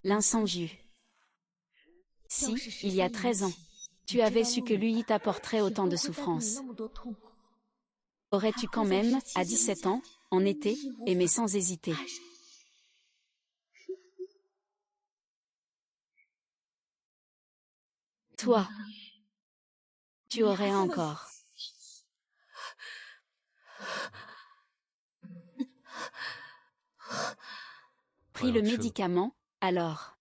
L'incendiu. Si, il y a 13 ans, tu avais su que lui t'apporterait autant de souffrance. Aurais-tu quand même, à 17 ans, en été, aimé sans hésiter? Toi, tu aurais encore pris le médicament, alors.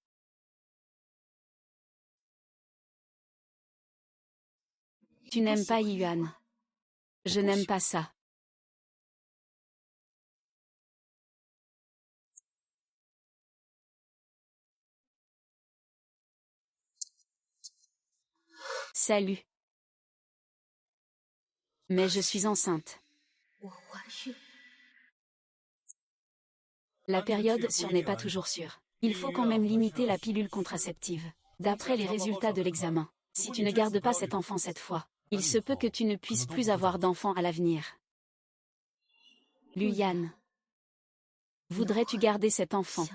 Tu n'aimes pas Yuan. Je n'aime pas ça. Salut. Mais je suis enceinte. La période sûre n'est pas toujours sûre. Il faut quand même limiter la pilule contraceptive. D'après les résultats de l'examen, si tu ne gardes pas cet enfant cette fois, il se peut que tu ne puisses plus avoir d'enfant à l'avenir. Luyan. Voudrais-tu garder cet enfant?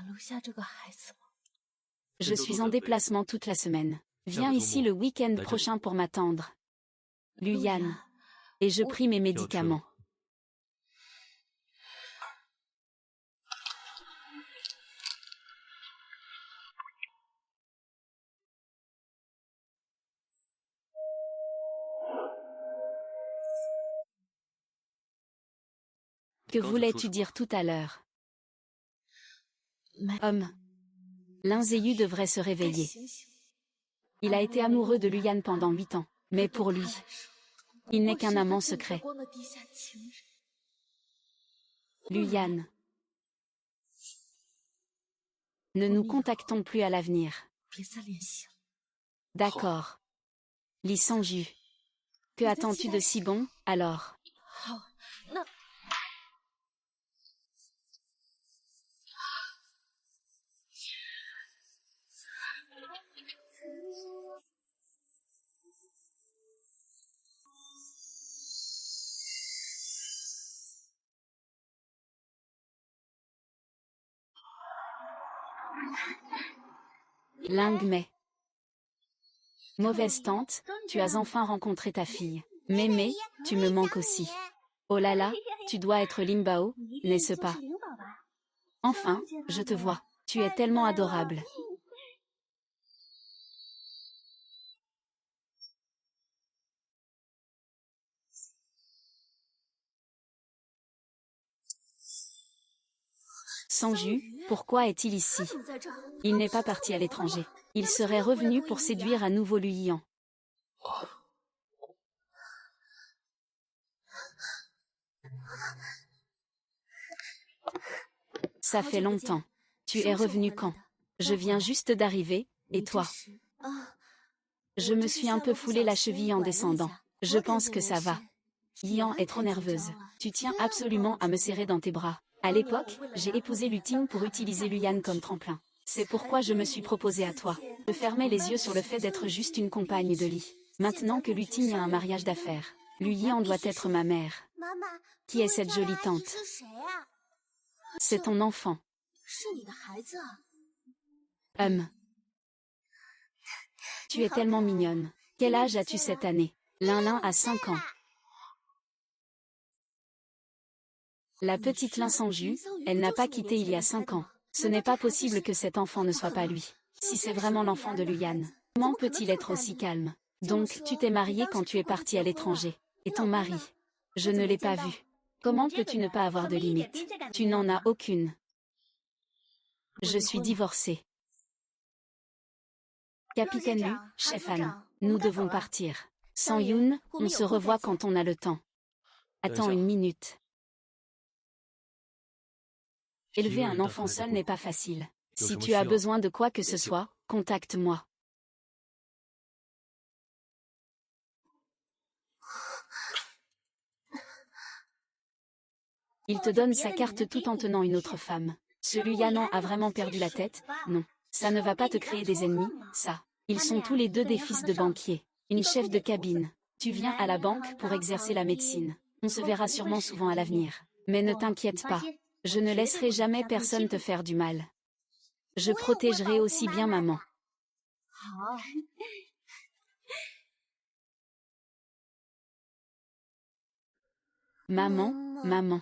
Je suis en déplacement toute la semaine. Viens ici le week-end prochain pour m'attendre. Luyan. Et je pris mes médicaments. Que voulais-tu dire tout à l'heure? Homme. L'Inzéyu devrait se réveiller. Il a été amoureux de Luyan pendant 8 ans, mais pour lui, il n'est qu'un amant secret. Luyan. Ne nous contactons plus à l'avenir. D'accord. Li Sanju. Que attends-tu de si bon, alors? Lingmei. Mauvaise tante, tu as enfin rencontré ta fille. Mémé, tu me manques aussi. Oh là là, tu dois être Limbao, n'est-ce pas? Enfin, je te vois. Tu es tellement adorable. Sanju, pourquoi est-il ici? Il n'est pas parti à l'étranger. Il serait revenu pour séduire à nouveau Luyan. Ça fait longtemps. Tu es revenu quand? Je viens juste d'arriver, et toi? Je me suis un peu foulé la cheville en descendant. Je pense que ça va. Yan est trop nerveuse. Tu tiens absolument à me serrer dans tes bras. À l'époque, j'ai épousé Luting pour utiliser Luyan comme tremplin. C'est pourquoi je me suis proposé à toi. Je fermais les yeux sur le fait d'être juste une compagne de lit. Maintenant que Luting a un mariage d'affaires, Luyan doit être ma mère. Qui est cette jolie tante? C'est ton enfant. Tu es tellement mignonne. Quel âge as-tu cette année? Lin a 5 ans. La petite Lin Sanju, elle n'a pas quitté il y a 5 ans. Ce n'est pas possible que cet enfant ne soit pas lui. Si c'est vraiment l'enfant de Luyan, comment peut-il être aussi calme? Donc, tu t'es marié quand tu es parti à l'étranger. Et ton mari? Je ne l'ai pas vu. Comment peux-tu ne pas avoir de limite? Tu n'en as aucune. Je suis divorcée. Capitaine Lu, chef Han, nous devons partir. Sang Yoon, on se revoit quand on a le temps. Attends une minute. Élever un enfant seul n'est pas facile. Si tu as besoin de quoi que ce soit, contacte-moi. Il te donne sa carte tout en tenant une autre femme. Ce Luyan a vraiment perdu la tête? Non. Ça ne va pas te créer des ennemis, ça. Ils sont tous les deux des fils de banquiers. Une chef de cabine. Tu viens à la banque pour exercer la médecine. On se verra sûrement souvent à l'avenir. Mais ne t'inquiète pas. Je ne laisserai jamais personne te faire du mal. Je protégerai aussi bien maman. Maman, maman.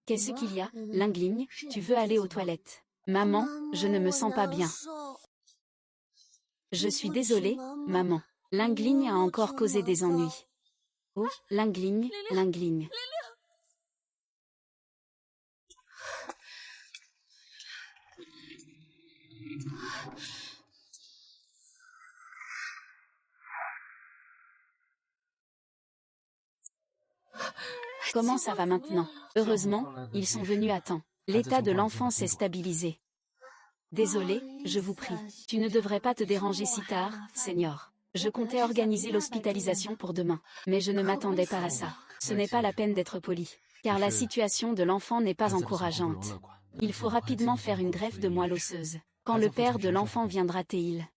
Qu'est-ce qu'il y a, Lingligne, tu veux aller aux toilettes? Maman, je ne me sens pas bien. Je suis désolée, maman. Lingligne a encore causé des ennuis. Oh, Lingligne, Lingligne. Comment ça va maintenant? Heureusement, ils sont venus à temps. L'état de l'enfant s'est stabilisé. Désolé, je vous prie. Tu ne devrais pas te déranger si tard, Seigneur. Je comptais organiser l'hospitalisation pour demain, mais je ne m'attendais pas à ça. Ce n'est pas la peine d'être poli, car la situation de l'enfant n'est pas encourageante. Il faut rapidement faire une greffe de moelle osseuse. Quand le père de l'enfant viendra t-il?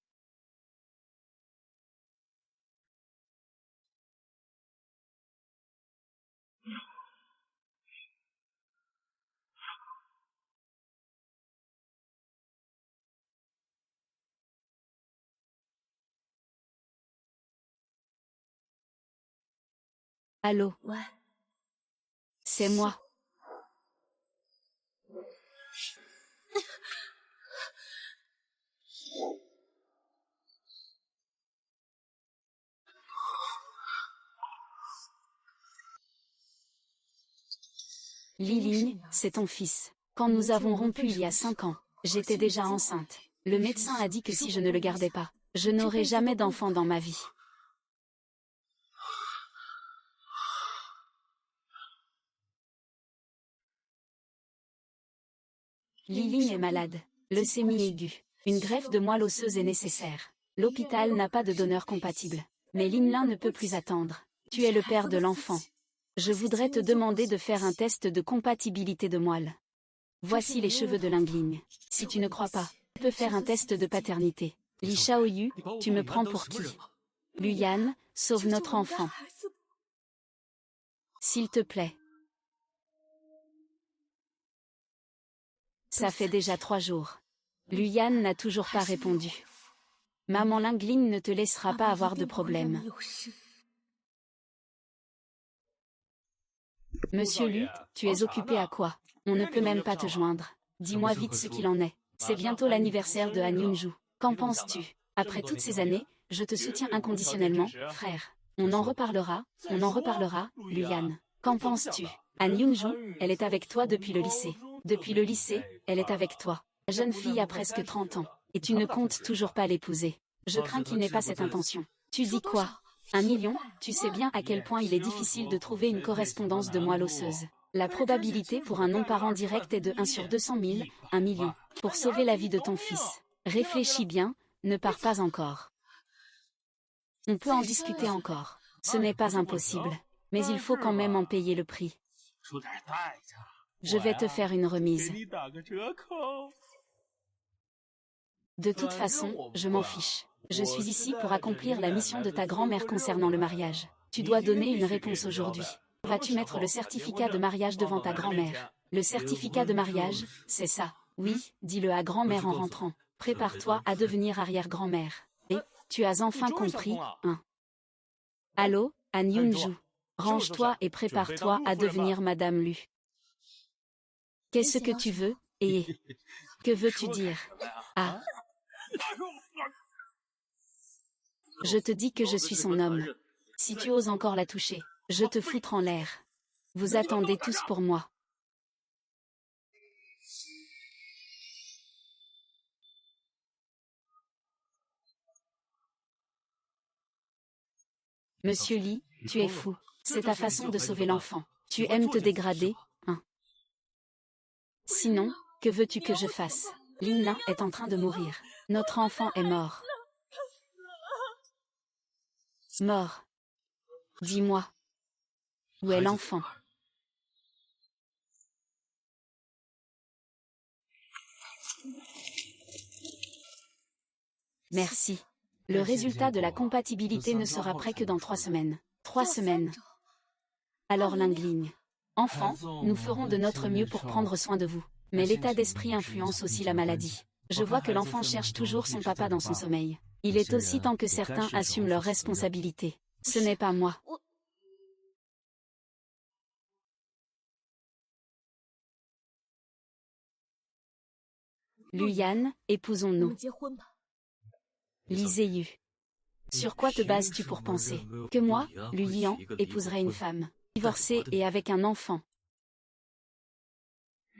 Allô? C'est moi. Liline, c'est ton fils. Quand nous avons rompu il y a 5 ans, j'étais déjà enceinte. Le médecin a dit que si je ne le gardais pas, je n'aurais jamais d'enfant dans ma vie. Liline est malade. Leucémie aiguë. Une greffe de moelle osseuse est nécessaire. L'hôpital n'a pas de donneur compatible. Mais Linlin ne peut plus attendre. Tu es le père de l'enfant. Je voudrais te demander de faire un test de compatibilité de moelle. Voici les cheveux de Lingligne. Si tu ne crois pas, tu peux faire un test de paternité. Li Shaoyu, tu me prends pour qui? Luyan, sauve notre enfant. S'il te plaît. Ça fait déjà 3 jours. Luyan n'a toujours pas répondu. Maman Lingligne ne te laissera pas avoir de problème. Monsieur Lu, tu es occupé à quoi? On ne peut même pas te joindre. Dis-moi vite ce qu'il en est. C'est bientôt l'anniversaire de Han Yunju. Qu'en penses-tu? Après toutes ces années, je te soutiens inconditionnellement, frère. On en reparlera, Luyan. Qu'en penses-tu? Han Yunju, elle est avec toi depuis le lycée. Depuis le lycée, elle est avec toi. La jeune fille a presque 30 ans, et tu ne comptes toujours pas l'épouser. Je crains qu'il n'ait pas cette intention. Tu dis quoi? 1 million, tu sais bien à quel point il est difficile de trouver une correspondance de moelle osseuse. La probabilité pour un non-parent direct est de 1 sur 200 000, 1 million. Pour sauver la vie de ton fils. Réfléchis bien, ne pars pas encore. On peut en discuter encore. Ce n'est pas impossible. Mais il faut quand même en payer le prix. Je vais te faire une remise. De toute façon, je m'en fiche. Je suis ici pour accomplir la mission de ta grand-mère concernant le mariage. Tu dois donner une réponse aujourd'hui. Vas-tu mettre le certificat de mariage devant ta grand-mère? Le certificat de mariage, c'est ça. Oui, dis-le à grand-mère en rentrant. Prépare-toi à devenir arrière-grand-mère. Et, tu as enfin compris, hein? Allô, Han Yunju. Range-toi et prépare-toi à devenir Madame Lu. Qu'est-ce que tu veux, et que veux-tu dire? Ah. Je te dis que je suis son homme. Si tu oses encore la toucher, je te foutre en l'air. Vous attendez tous pour moi. Monsieur Li, tu es fou. C'est ta façon de sauver l'enfant. Tu aimes te dégrader, hein? Sinon, que veux-tu que je fasse? Linlin est en train de mourir. Notre enfant est mort. Mort. Dis-moi. Où est l'enfant? Merci. Le résultat de la compatibilité ne sera prêt que dans 3 semaines. 3 semaines. Alors Lingligne. Enfant, nous ferons de notre mieux pour prendre soin de vous. Mais l'état d'esprit influence aussi la maladie. Je vois que l'enfant cherche toujours son papa dans son sommeil. Il est aussi temps que certains assument leurs responsabilités. Ce n'est pas moi. Luyan, épousons-nous. Li Ziyu. Sur quoi te bases-tu pour penser que moi, Lu Yian, épouserai une femme divorcée et avec un enfant?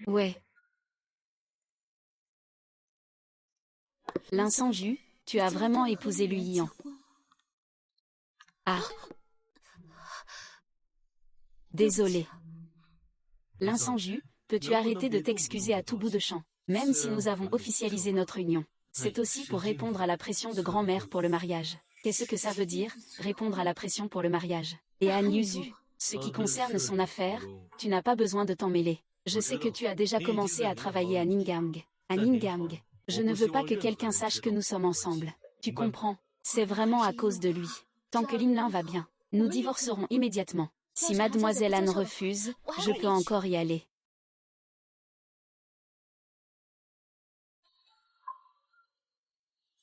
Ouais. Lin Sangju, tu as vraiment épousé Lu Yian. Ah. Désolé. Lin Sangju, peux-tu arrêter de t'excuser à tout bout de champ? Même si nous avons officialisé notre union, c'est aussi pour répondre à la pression de grand-mère pour le mariage. Qu'est-ce que ça veut dire, répondre à la pression pour le mariage? Et Han Yuzu, ce qui concerne son affaire, tu n'as pas besoin de t'en mêler. Je sais que tu as déjà commencé à travailler à Ninggang. À Ninggang, je ne veux pas que quelqu'un sache que nous sommes ensemble. Tu comprends? C'est vraiment à cause de lui. Tant que Lin Lin va bien, nous divorcerons immédiatement. Si mademoiselle Anne refuse, je peux encore y aller.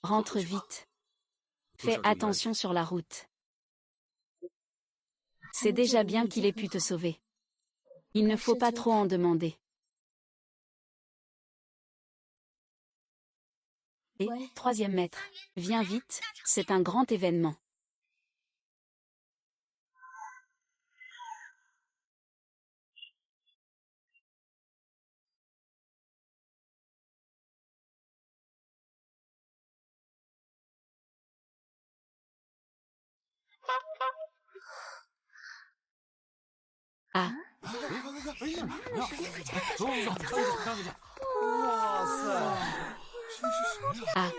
Rentre vite. Fais attention sur la route. C'est déjà bien qu'il ait pu te sauver. Il ne faut pas trop en demander. Et, troisième maître, viens vite, c'est un grand événement. Ah. Ah.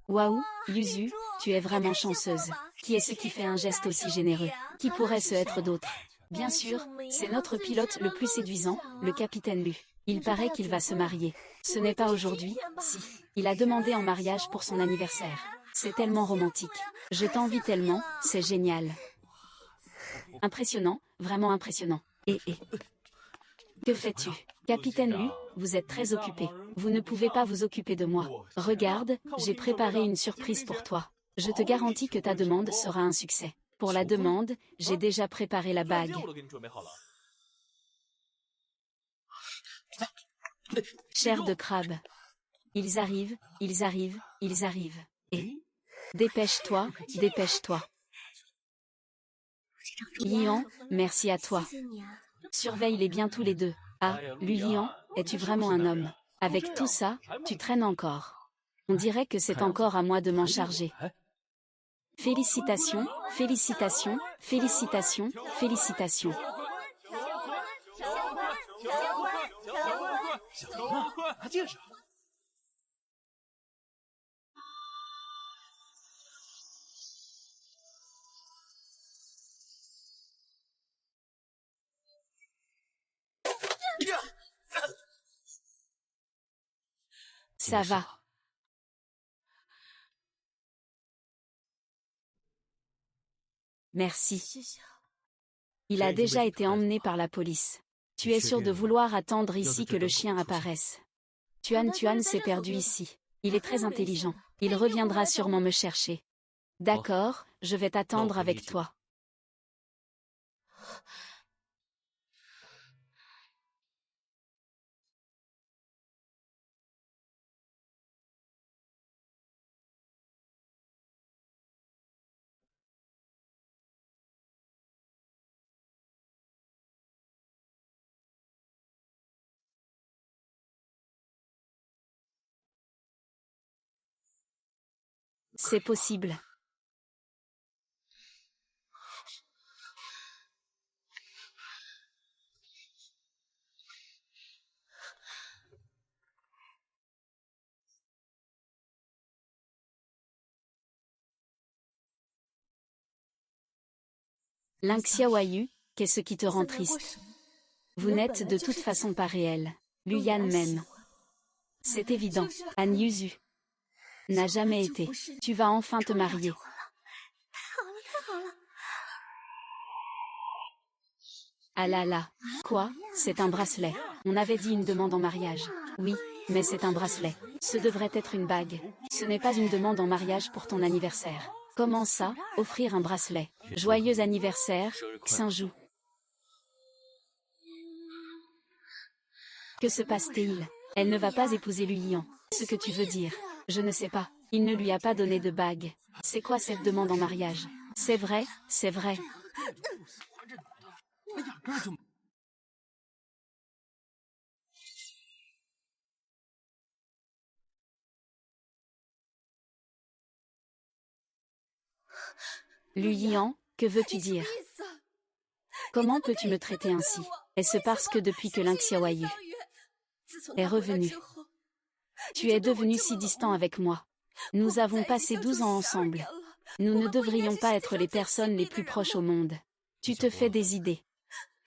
Waouh, Yuzu, tu es vraiment chanceuse. Qui est-ce qui fait un geste aussi généreux? Qui pourrait ce être d'autre? Bien sûr, c'est notre pilote le plus séduisant, le capitaine Lu. Il paraît qu'il va se marier. Ce n'est pas aujourd'hui, si. Il a demandé en mariage pour son anniversaire. C'est tellement romantique. Je t'envie tellement, c'est génial. Impressionnant, vraiment impressionnant. Que fais-tu? Capitaine Lu, vous êtes très occupé. Vous ne pouvez pas vous occuper de moi. Regarde, j'ai préparé une surprise pour toi. Je te garantis que ta demande sera un succès. Pour la demande, j'ai déjà préparé la bague. Chair de crabe. Ils arrivent, ils arrivent, ils arrivent. Et dépêche-toi, dépêche-toi. Yian, merci à toi. Surveille-les bien tous les deux. Ah, Lu Yian, es-tu vraiment un homme? Avec tout ça, tu traînes encore. On dirait que c'est encore à moi de m'en charger. Félicitations, félicitations, félicitations, félicitations. Ça va. Merci. Il a déjà été emmené par la police. Tu es sûr de vouloir attendre ici que le chien apparaisse? Tuan s'est perdu ici. Il est très intelligent. Il reviendra sûrement me chercher. D'accord, je vais t'attendre avec toi. C'est possible. Ling Xiaoyu, qu'est-ce qui te rend triste? Vous n'êtes de toute façon pas réel. Lu Yan m'aime. C'est évident. Han Yuzu n'a jamais été. Tu vas enfin te marier. Ah là là. Quoi? C'est un bracelet. On avait dit une demande en mariage. Oui, mais c'est un bracelet. Ce devrait être une bague. Ce n'est pas une demande en mariage pour ton anniversaire. Comment ça, offrir un bracelet? Joyeux anniversaire, Xinju. Que se passe-t-il? Elle ne va pas épouser Lu Yian. Ce que tu veux dire. Je ne sais pas. Il ne lui a pas donné de bague. C'est quoi cette demande en mariage? C'est vrai, c'est vrai. Lu Yian, que veux-tu dire? Comment peux-tu me traiter ainsi? Est-ce parce que depuis que Ling Xiaoyu est revenu, tu es devenu si distant avec moi? Nous avons passé 12 ans ensemble. Nous ne devrions pas être les personnes les plus proches au monde. Tu te fais des idées.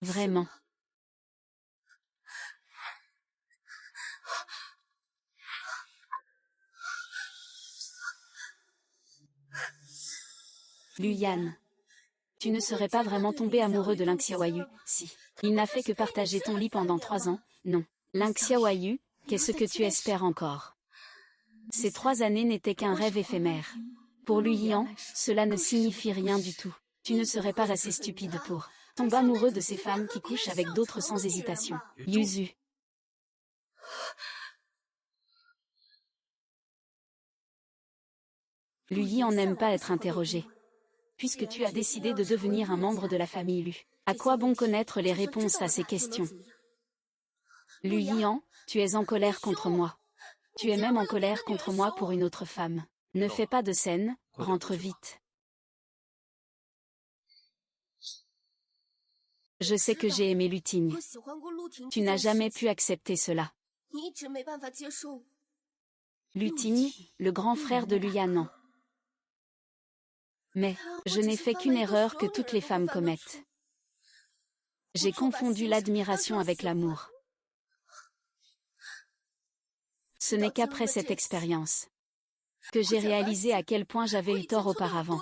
Vraiment. Lu Yan. Tu ne serais pas vraiment tombé amoureux de Ling Xiaoyu, si. Il n'a fait que partager ton lit pendant 3 ans, non. Ling Xiaoyu, qu'est-ce que tu espères encore? Ces 3 années n'étaient qu'un rêve éphémère. Pour Lu Yian, cela ne signifie rien du tout. Tu ne serais pas assez stupide pour tomber amoureux de ces femmes qui couchent avec d'autres sans hésitation. Yuzu. Lu Yian n'aime pas être interrogé. Puisque tu as décidé de devenir un membre de la famille Lu, à quoi bon connaître les réponses à ces questions? Lu Yian, tu es en colère contre moi. Tu es même en colère contre moi pour une autre femme. Ne fais pas de scène, rentre vite. Je sais que j'ai aimé Lu Ting. Tu n'as jamais pu accepter cela. Lu Ting, le grand frère de Lu Yanan. Mais, je n'ai fait qu'une erreur que toutes les femmes commettent. J'ai confondu l'admiration avec l'amour. Ce n'est qu'après cette expérience que j'ai réalisé à quel point j'avais eu tort auparavant.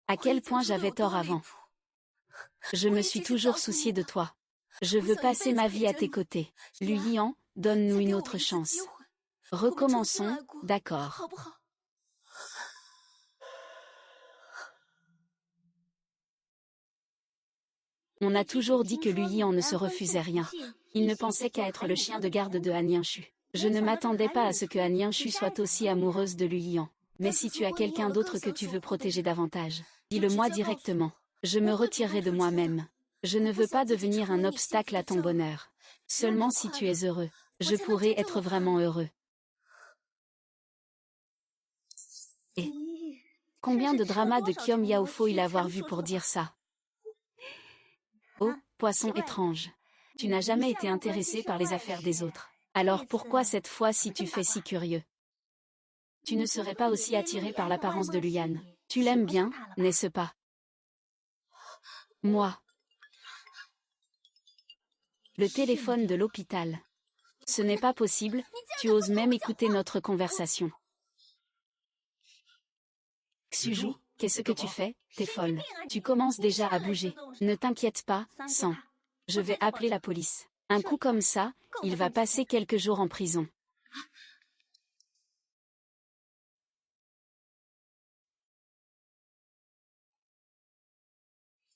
À quel point j'avais tort avant. Je me suis toujours soucié de toi. Je veux passer ma vie à tes côtés. Lu Yian, donne-nous une autre chance. Recommençons, d'accord. On a toujours dit que Lu Yian ne se refusait rien. Il ne pensait qu'à être le chien de garde de Han Yanshu. Je ne m'attendais pas à ce que Han Yanshu soit aussi amoureuse de Lu Yian. Mais si tu as quelqu'un d'autre que tu veux protéger davantage, dis-le-moi directement. Je me retirerai de moi-même. Je ne veux pas devenir un obstacle à ton bonheur. Seulement si tu es heureux, je pourrai être vraiment heureux. Et combien de dramas de Kiom Yao faut-il avoir vu pour dire ça? Oh, poisson étrange. Tu n'as jamais été intéressé par les affaires des autres. Alors pourquoi cette fois si tu fais si curieux? Tu ne serais pas aussi attiré par l'apparence de Lu Yan. Tu l'aimes bien, n'est-ce pas? Moi. Le téléphone de l'hôpital. Ce n'est pas possible, tu oses même écouter notre conversation. Xuju, qu'est-ce que tu fais? T'es folle. Tu commences déjà à bouger. Ne t'inquiète pas, Sang. Je vais appeler la police. Un coup comme ça, il va passer quelques jours en prison.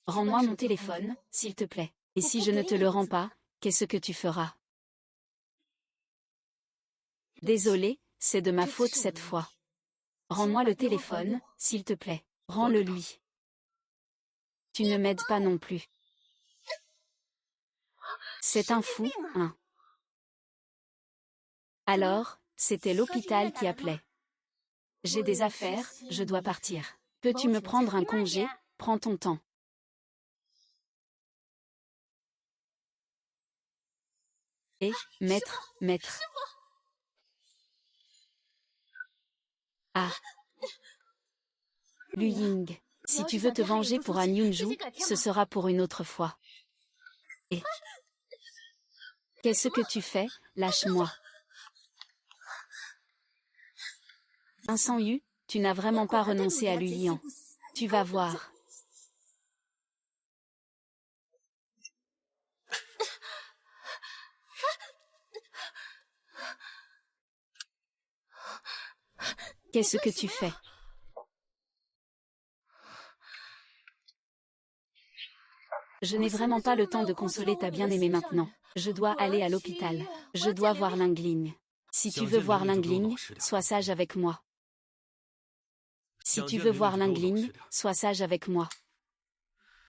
Rends-moi mon téléphone, s'il te plaît. Et si je ne te le rends pas, qu'est-ce que tu feras? Désolé, c'est de ma faute cette fois. Rends-moi le téléphone, s'il te plaît. Rends-le lui. Tu ne m'aides pas non plus. C'est un fou, hein. Alors, c'était l'hôpital qui appelait. J'ai des affaires, je dois partir. Peux-tu me prendre un congé? Prends ton temps. Et, maître. Ah. Lu Ying, si tu veux te venger pour Han Yunju, ce sera pour une autre fois. Et qu'est-ce que tu fais? Lâche-moi. Vincent Yu, tu n'as vraiment pas renoncé à Lu Yian. Tu vas voir. Qu'est-ce que tu fais? Je n'ai vraiment pas le temps de consoler ta bien-aimée maintenant. Je dois aller à l'hôpital. Je dois voir Lingling. Si tu veux voir Lingling, sois sage avec moi. Si tu veux voir Lingling, sois sage avec moi.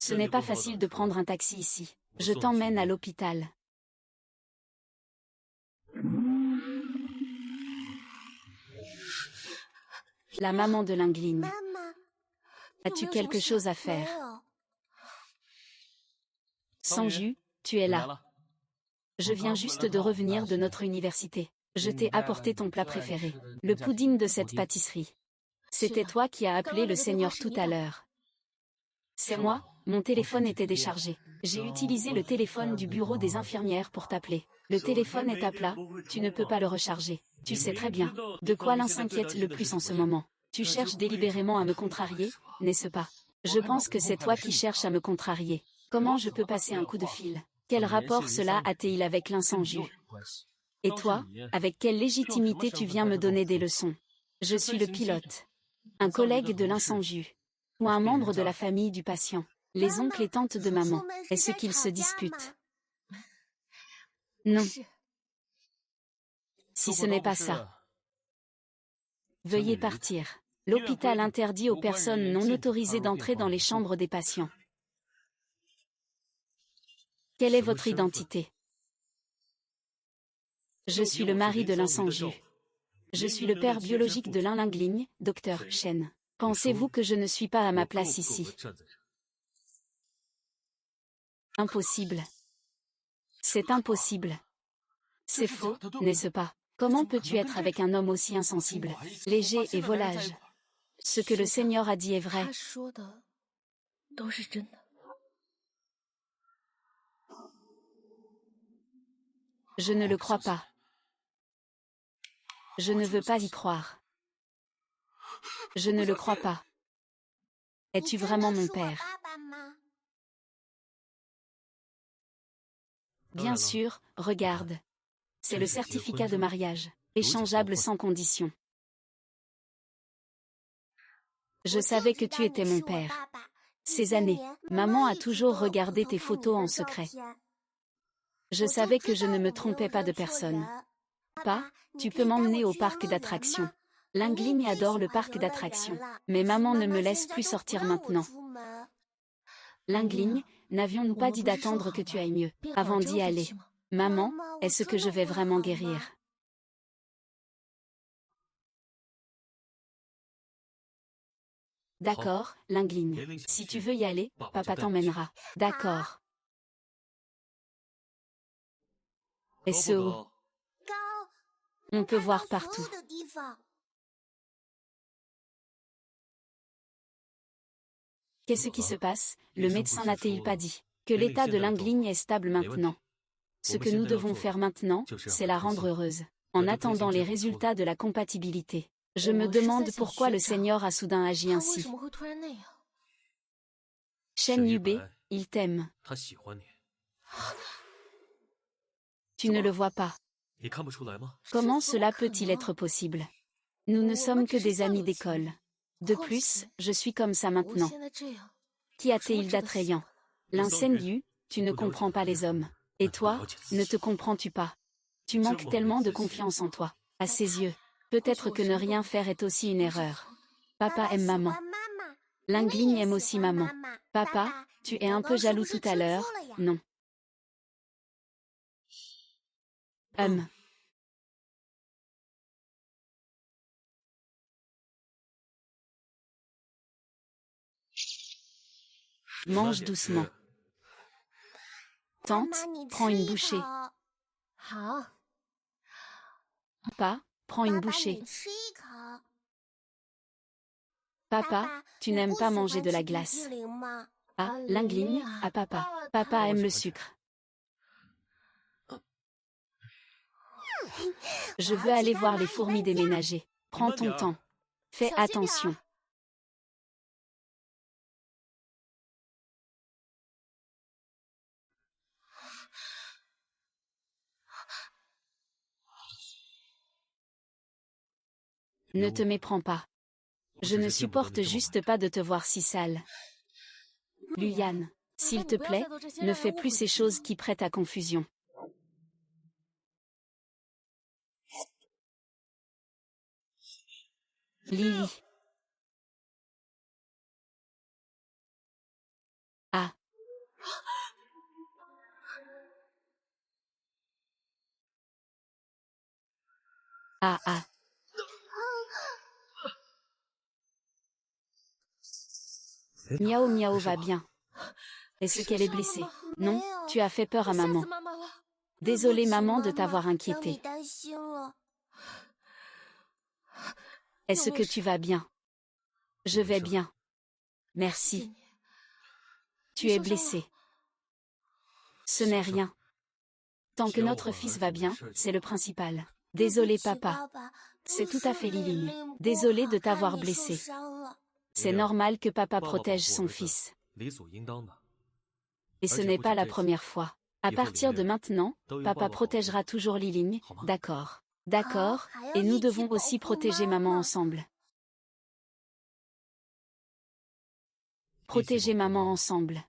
Ce n'est pas facile de prendre un taxi ici. Je t'emmène à l'hôpital. La maman de Lingling. As-tu quelque chose à faire? Sanju, tu es là. Je viens juste de revenir de notre université. Je t'ai apporté ton plat préféré, le pudding de cette pâtisserie. C'était toi qui as appelé le Seigneur tout à l'heure. C'est moi, mon téléphone était déchargé. J'ai utilisé le téléphone du bureau des infirmières pour t'appeler. Le téléphone est à plat, tu ne peux pas le recharger. Tu sais très bien. De quoi l'un s'inquiète le plus en ce moment? Tu cherches délibérément à me contrarier, n'est-ce pas? Je pense que c'est toi qui cherches à me contrarier. Comment je peux passer un coup de fil? Quel rapport cela a-t-il avec l'incendie? Et toi, avec quelle légitimité tu viens me donner des leçons? Je suis le pilote. Un collègue de l'incendie. Ou un membre de la famille du patient. Les oncles et tantes de maman. Est-ce qu'ils se disputent? Non. Si ce n'est pas ça. Veuillez partir. L'hôpital interdit aux personnes non autorisées d'entrer dans les chambres des patients. Quelle est votre identité? Je suis le mari de l'incendie. Je suis le père biologique de Lingling, docteur Chen. Pensez-vous que je ne suis pas à ma place ici? Impossible. C'est impossible. C'est faux, n'est-ce pas? Comment peux-tu être avec un homme aussi insensible, léger et volage? Ce que le Seigneur a dit est vrai. Je ne le crois pas. Je ne veux pas y croire. Je ne le crois pas. Es-tu vraiment mon père? Bien sûr, regarde. C'est le certificat de mariage, échangeable sans condition. Je savais que tu étais mon père. Ces années, maman a toujours regardé tes photos en secret. Je savais que je ne me trompais pas de personne. Papa, tu peux m'emmener au parc d'attractions. Lingling adore le parc d'attractions, mais maman ne me laisse plus sortir maintenant. Lingling, n'avions-nous pas dit d'attendre que tu ailles mieux, avant d'y aller? Maman, est-ce que je vais vraiment guérir? D'accord, Lingling. Si tu veux y aller, papa t'emmènera. D'accord. Et ce haut, on peut voir partout. Qu'est-ce qui se passe? Le médecin n'a-t-il pas dit que l'état de Lingling est stable maintenant? Ce que nous devons faire maintenant, c'est la rendre heureuse. En attendant les résultats de la compatibilité. Je me demande pourquoi le Seigneur a soudain agi ainsi. Shen Yubei, il t'aime. Tu ne le vois pas. Comment cela peut-il être possible? Nous ne sommes que des amis d'école. De plus, je suis comme ça maintenant. Qu'y a-t-il d'attrayant? L'incendiu, tu ne comprends pas les hommes. Et toi, ne te comprends-tu pas? Tu manques tellement de confiance en toi. À ses yeux, peut-être que ne rien faire est aussi une erreur. Papa aime maman. Lingling aime aussi maman. Papa, tu es un peu jaloux tout à l'heure, non? Mange doucement. Tante, prends une bouchée. Papa, prends une bouchée. Papa, tu n'aimes pas manger de la glace. Ah, Lingling, à papa. Papa aime le sucre. Je veux aller voir les fourmis déménager. Prends ton temps. Fais attention. Ne te méprends pas. Je ne supporte juste pas de te voir si sale. Luyan, s'il te plaît, ne fais plus ces choses qui prêtent à confusion. Lily. Ah. Ah ah. Miao Miao va bien. Est-ce qu'elle est blessée? Non, tu as fait peur à maman. Désolée maman de t'avoir inquiétée. Est-ce que tu vas bien? Je vais bien. Merci. Tu es blessée. Ce n'est rien. Tant que notre fils va bien, c'est le principal. Désolé papa. C'est tout à fait Lily. Désolé de t'avoir blessé. C'est normal que papa protège son fils. Et ce n'est pas la première fois. À partir de maintenant, papa protégera toujours Lily, d'accord. D'accord, et nous devons aussi protéger maman ensemble. Protéger maman ensemble.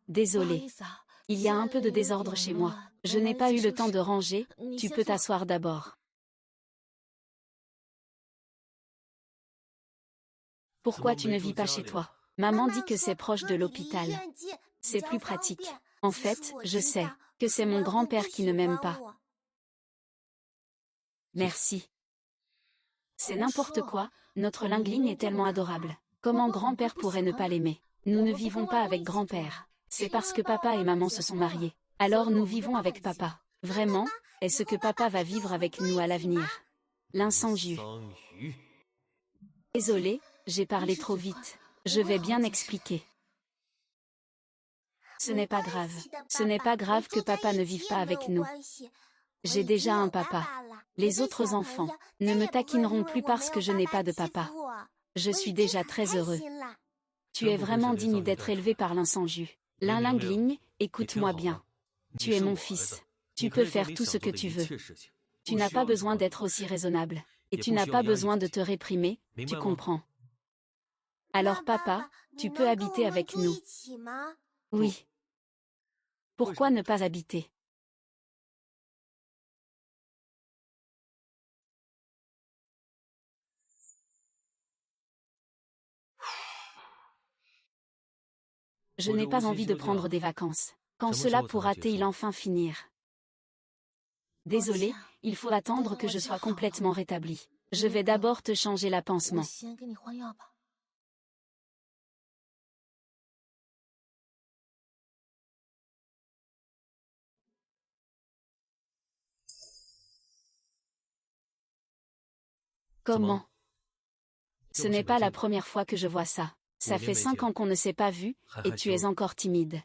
Désolé. Il y a un peu de désordre chez moi. Je n'ai pas eu le temps de ranger, tu peux t'asseoir d'abord. Pourquoi tu ne vis pas chez toi? Maman dit que c'est proche de l'hôpital. C'est plus pratique. En fait, je sais que c'est mon grand-père qui ne m'aime pas. Merci. C'est n'importe quoi, notre Lingling est tellement adorable. Comment grand-père pourrait ne pas l'aimer? Nous ne vivons pas avec grand-père. C'est parce que papa et maman se sont mariés. Alors nous vivons avec papa. Vraiment, est-ce que papa va vivre avec nous à l'avenir? L'insangju. Désolé, j'ai parlé trop vite. Je vais bien expliquer. Ce n'est pas grave. Ce n'est pas grave que papa ne vive pas avec nous. J'ai déjà un papa. Les autres enfants ne me taquineront plus parce que je n'ai pas de papa. Je suis déjà très heureux. Tu es vraiment digne d'être élevé par l'insangju. Lingling, écoute-moi bien. Tu es mon fils. Tu peux faire tout ce que tu veux. Tu n'as pas besoin d'être aussi raisonnable. Et tu n'as pas besoin de te réprimer, tu comprends. Alors papa, tu peux habiter avec nous. Oui. Pourquoi ne pas habiter? Je n'ai pas envie de prendre des vacances. Quand cela pourra-t-il enfin finir? Désolé, il faut attendre que je sois complètement rétabli. Je vais d'abord te changer la pansement. Comment? Ce n'est pas la première fois que je vois ça. Ça fait 5 ans qu'on ne s'est pas vu, et tu es encore timide.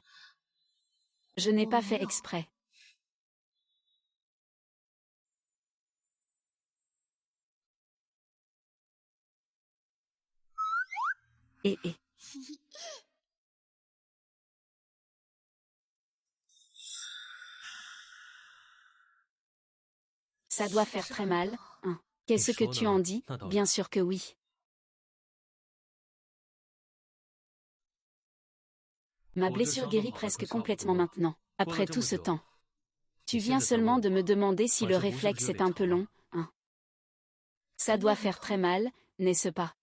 Je n'ai pas fait exprès. Et. Ça doit faire très mal, hein. Qu'est-ce que tu en dis? Bien sûr que oui. Ma blessure guérit presque complètement maintenant, après tout ce temps. Tu viens seulement de me demander si le réflexe est un peu long, hein. Ça doit faire très mal, n'est-ce pas?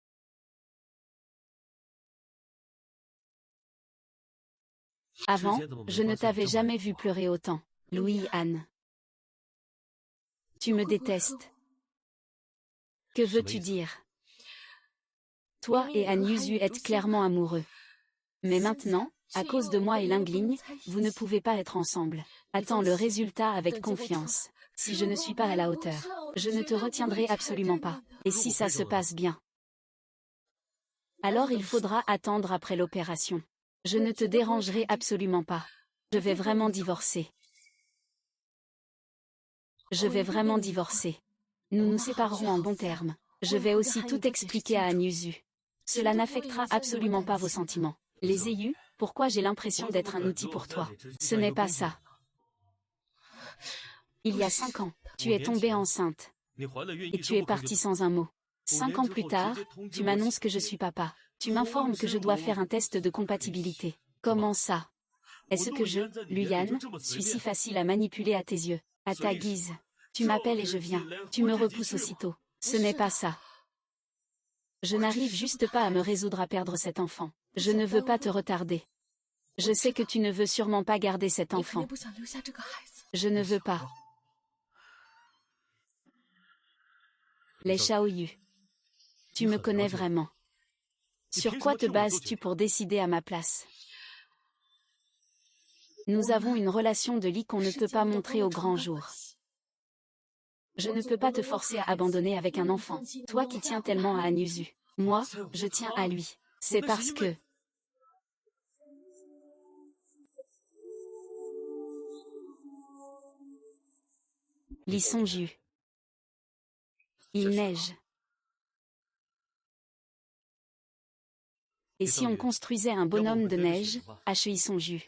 Avant, je ne t'avais jamais vu pleurer autant. Louis-Anne. Tu me détestes. Que veux-tu dire? Toi et An Yuzu êtes clairement amoureux. Mais maintenant, à cause de moi et Lingling, vous ne pouvez pas être ensemble. Attends le résultat avec confiance. Si je ne suis pas à la hauteur, je ne te retiendrai absolument pas. Et si ça se passe bien? Alors il faudra attendre après l'opération. Je ne te dérangerai absolument pas. Je vais vraiment divorcer. Je vais vraiment divorcer. Nous nous séparerons en bons termes. Je vais aussi tout expliquer à An Yuzu. Cela n'affectera absolument pas vos sentiments. Les ayus, pourquoi j'ai l'impression d'être un outil pour toi? Ce n'est pas ça. Il y a 5 ans, tu es tombée enceinte. Et tu es parti sans un mot. 5 ans plus tard, tu m'annonces que je suis papa. Tu m'informes que je dois faire un test de compatibilité. Comment ça? Est-ce que je, Luyan, suis si facile à manipuler à tes yeux, à ta guise? Tu m'appelles et je viens. Tu me repousses aussitôt. Ce n'est pas ça. Je n'arrive juste pas à me résoudre à perdre cet enfant. Je ne veux pas te retarder. Je sais que tu ne veux sûrement pas garder cet enfant. Je ne veux pas. Les Xiaoyu. Tu me connais vraiment. Sur quoi te bases-tu pour décider à ma place? Nous avons une relation de lit qu'on ne peut pas montrer au grand jour. Je ne peux pas te forcer à abandonner avec un enfant, toi qui tiens tellement à Anuzu. Moi, je tiens à lui. C'est parce que... Li Songju. Il neige. Et si on construisait un bonhomme de neige, à Yi Songju?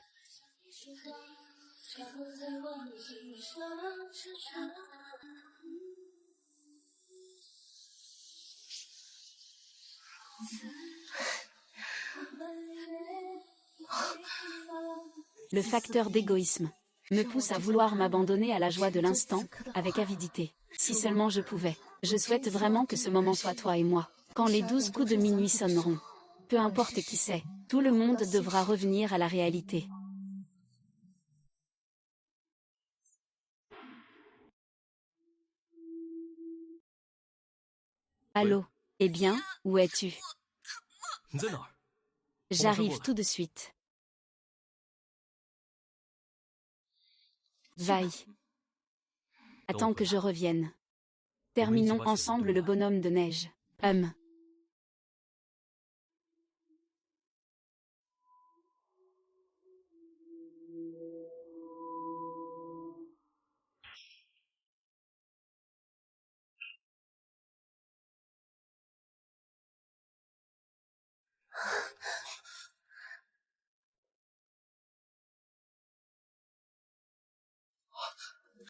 Le facteur d'égoïsme me pousse à vouloir m'abandonner à la joie de l'instant, avec avidité. Si seulement je pouvais. Je souhaite vraiment que ce moment soit toi et moi. Quand les 12 coups de minuit sonneront. Peu importe qui c'est, tout le monde devra revenir à la réalité. Allô? Eh bien, où es-tu? J'arrive tout de suite. Vaille. Attends que je revienne. Terminons ensemble le bonhomme de neige.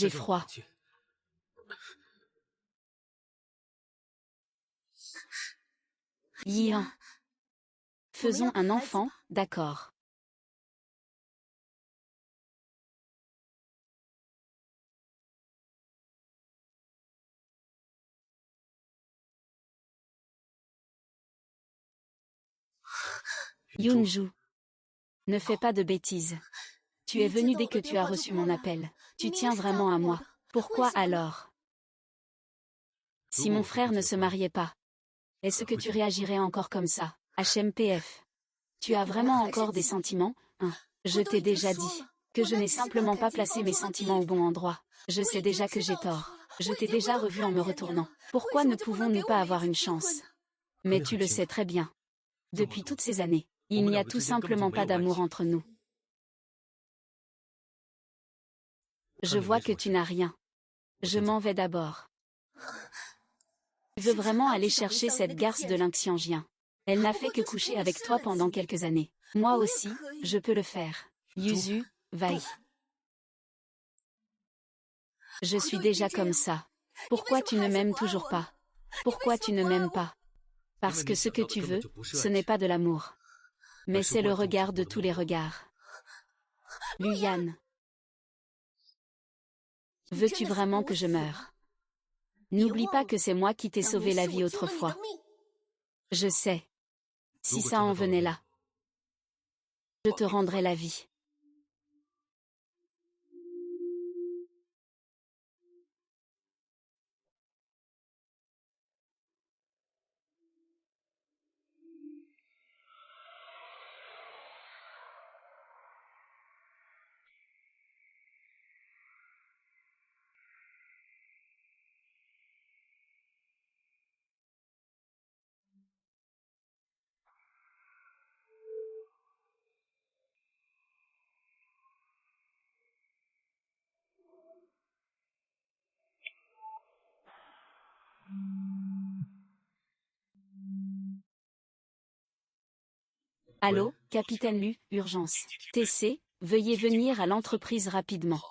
J'ai froid. Yian. Faisons un enfant, d'accord. Yunju. Ne fais pas de bêtises. Tu es venu dès que tu as reçu mon appel. Tu tiens vraiment à moi. Pourquoi alors? Si mon frère ne se mariait pas, est-ce que tu réagirais encore comme ça? HMPF. Tu as vraiment encore des sentiments, hein? Je t'ai déjà dit que je n'ai simplement pas placé mes sentiments au bon endroit. Je sais déjà que j'ai tort. Je t'ai déjà revu en me retournant. Pourquoi ne pouvons-nous pas avoir une chance? Mais tu le sais très bien. Depuis toutes ces années, il n'y a tout simplement pas d'amour entre nous. Je vois que tu n'as rien. Je m'en vais d'abord. Tu veux vraiment aller chercher cette garce de Lynxiangien. Elle n'a fait que coucher avec toi pendant quelques années. Moi aussi, je peux le faire. Yuzu, vaille. Je suis déjà comme ça. Pourquoi tu ne m'aimes toujours pas? Pourquoi tu ne m'aimes pas? Parce que ce que tu veux, ce n'est pas de l'amour. Mais c'est le regard de tous les regards. Luyan. Veux-tu vraiment que je meure? N'oublie pas que c'est moi qui t'ai sauvé la vie autrefois. Je sais. Si ça en venait là, je te rendrai la vie. Allô, capitaine Lu, urgence. TC, veuillez venir à l'entreprise rapidement.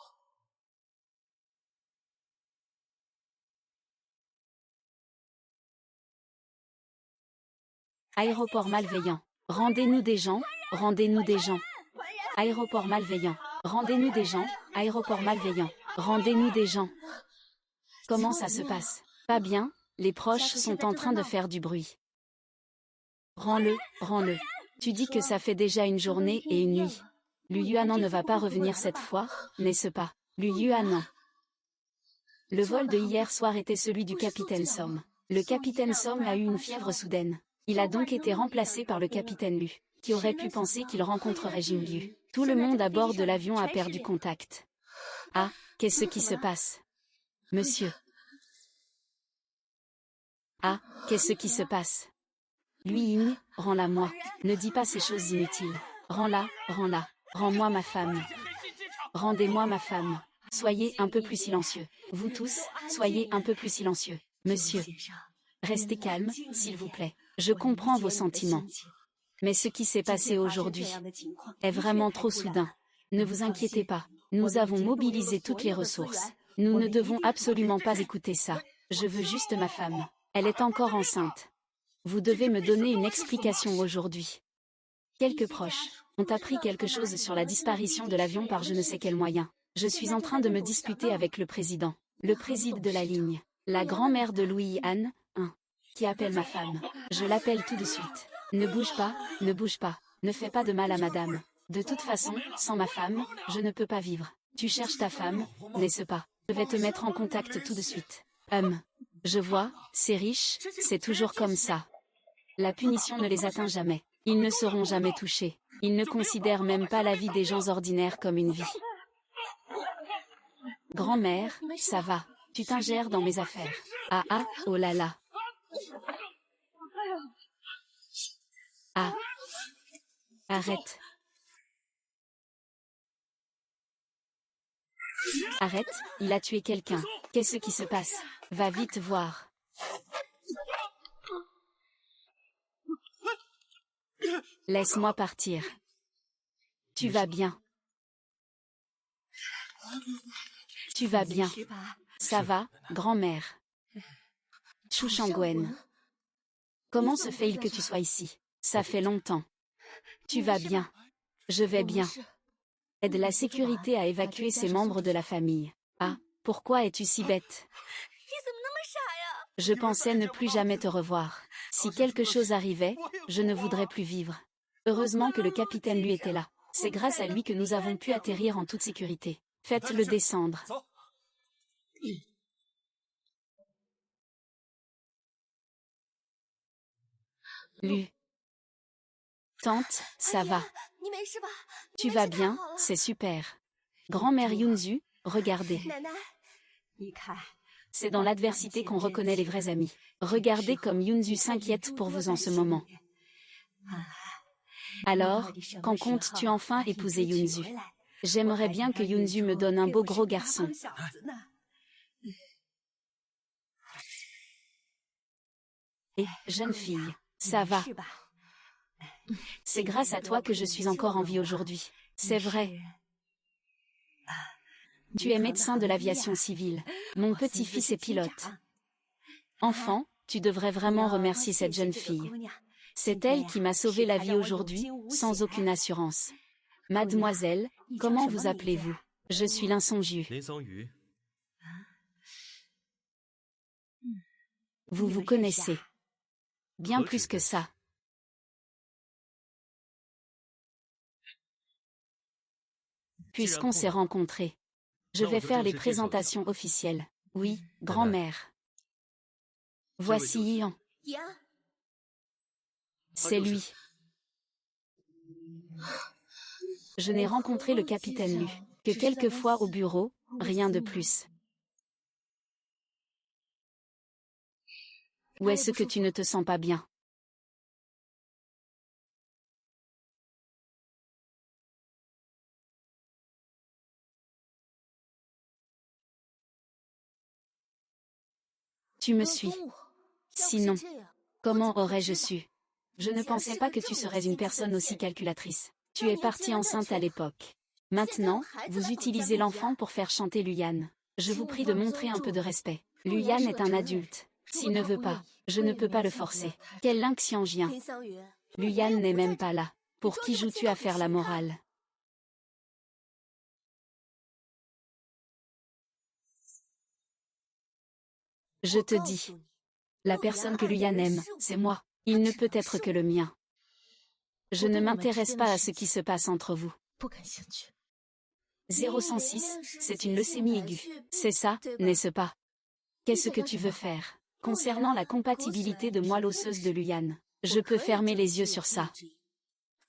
Aéroport malveillant. Rendez-nous des gens, rendez-nous des gens. Aéroport malveillant. Rendez-nous des gens, aéroport malveillant. Rendez-nous des gens. Comment ça se passe? Pas bien, les proches sont en train de faire du bruit. Rends-le, rends-le. Tu dis que ça fait déjà une journée et une nuit. Lu Yuanan ne va pas revenir cette fois, n'est-ce pas? Lu Yuanan. Le vol de hier soir était celui du capitaine Som. Le capitaine Som a eu une fièvre soudaine. Il a donc été remplacé par le capitaine Lu. Qui aurait pu penser qu'il rencontrerait Jingyu? Tout le monde à bord de l'avion a perdu contact. Ah, qu'est-ce qui se passe? Monsieur. Ah, qu'est-ce qui se passe? Lui Ying, rends-la moi. Ne dis pas ces choses inutiles. Rends-la, rends-la. Rends-moi ma femme. Rendez-moi ma femme. Soyez un peu plus silencieux. Vous tous, soyez un peu plus silencieux. Monsieur. Restez calme, s'il vous plaît. Je comprends vos sentiments. Mais ce qui s'est passé aujourd'hui est vraiment trop soudain. Ne vous inquiétez pas. Nous avons mobilisé toutes les ressources. Nous ne devons absolument pas écouter ça. Je veux juste ma femme. Elle est encore enceinte. Vous devez me donner une explication aujourd'hui. Quelques proches ont appris quelque chose sur la disparition de l'avion par je ne sais quel moyen. Je suis en train de me disputer avec le président. Le président de la ligne. La grand-mère de Louis Anne, qui appelle ma femme. Je l'appelle tout de suite. Ne bouge pas, ne bouge pas. Ne fais pas de mal à madame. De toute façon, sans ma femme, je ne peux pas vivre. Tu cherches ta femme, n'est-ce pas? Je vais te mettre en contact tout de suite. Je vois, c'est riche, c'est toujours comme ça. La punition ne les atteint jamais. Ils ne seront jamais touchés. Ils ne considèrent même pas la vie des gens ordinaires comme une vie. Grand-mère, ça va. Tu t'ingères dans mes affaires. Ah ah, oh là là. Ah. Arrête. Arrête, il a tué quelqu'un. Qu'est-ce qui se passe? Va vite voir. Laisse-moi partir. Tu vas bien. Tu vas bien. Ça va, grand-mère. Chou Shangwen. Comment se fait-il que tu sois ici? Ça fait longtemps. Tu vas bien. Je vais bien. Aide la sécurité à évacuer ces membres de la famille. Ah, pourquoi es-tu si bête? Je pensais ne plus jamais te revoir. Si quelque chose arrivait, je ne voudrais plus vivre. Heureusement que le capitaine lui était là. C'est grâce à lui que nous avons pu atterrir en toute sécurité. Faites-le descendre. Lu. Tante, ça va. Tu vas bien, c'est super. Grand-mère Yunzu, regardez. C'est dans l'adversité qu'on reconnaît les vrais amis. Regardez comme Yunzu s'inquiète pour vous en ce moment. Alors, quand comptes-tu enfin épouser Yunzu? J'aimerais bien que Yunzu me donne un beau gros garçon. Et, jeune fille, ça va. C'est grâce à toi que je suis encore en vie aujourd'hui. C'est vrai. Tu es médecin de l'aviation civile. Mon petit-fils est pilote. Enfant, tu devrais vraiment remercier cette jeune fille. C'est elle qui m'a sauvé la vie aujourd'hui, sans aucune assurance. Mademoiselle, comment vous appelez-vous? Je suis l'insongieux. Vous vous connaissez. Bien plus que ça. Puisqu'on s'est rencontrés. Je vais faire les présentations officielles. Oui, grand-mère. Voici Ian. C'est lui. Je n'ai rencontré le capitaine Lu que quelques fois au bureau, rien de plus. Ou est-ce que tu ne te sens pas bien? Tu me suis. Sinon, comment aurais-je su? Je ne pensais pas que tu serais une personne aussi calculatrice. Tu es partie enceinte à l'époque. Maintenant, vous utilisez l'enfant pour faire chanter Luyan. Je vous prie de montrer un peu de respect. Luyan est un adulte. S'il ne veut pas, je ne peux pas le forcer. Quel Xianjian. Luyan n'est même pas là. Pour qui joues-tu à faire la morale? Je te dis. La personne que Luyan aime, c'est moi. Il ne peut être que le mien. Je ne m'intéresse pas à ce qui se passe entre vous. 0106, c'est une leucémie aiguë. C'est ça, n'est-ce pas? Qu'est-ce que tu veux faire? Concernant la compatibilité de moelle osseuse de Luyan, je peux fermer les yeux sur ça.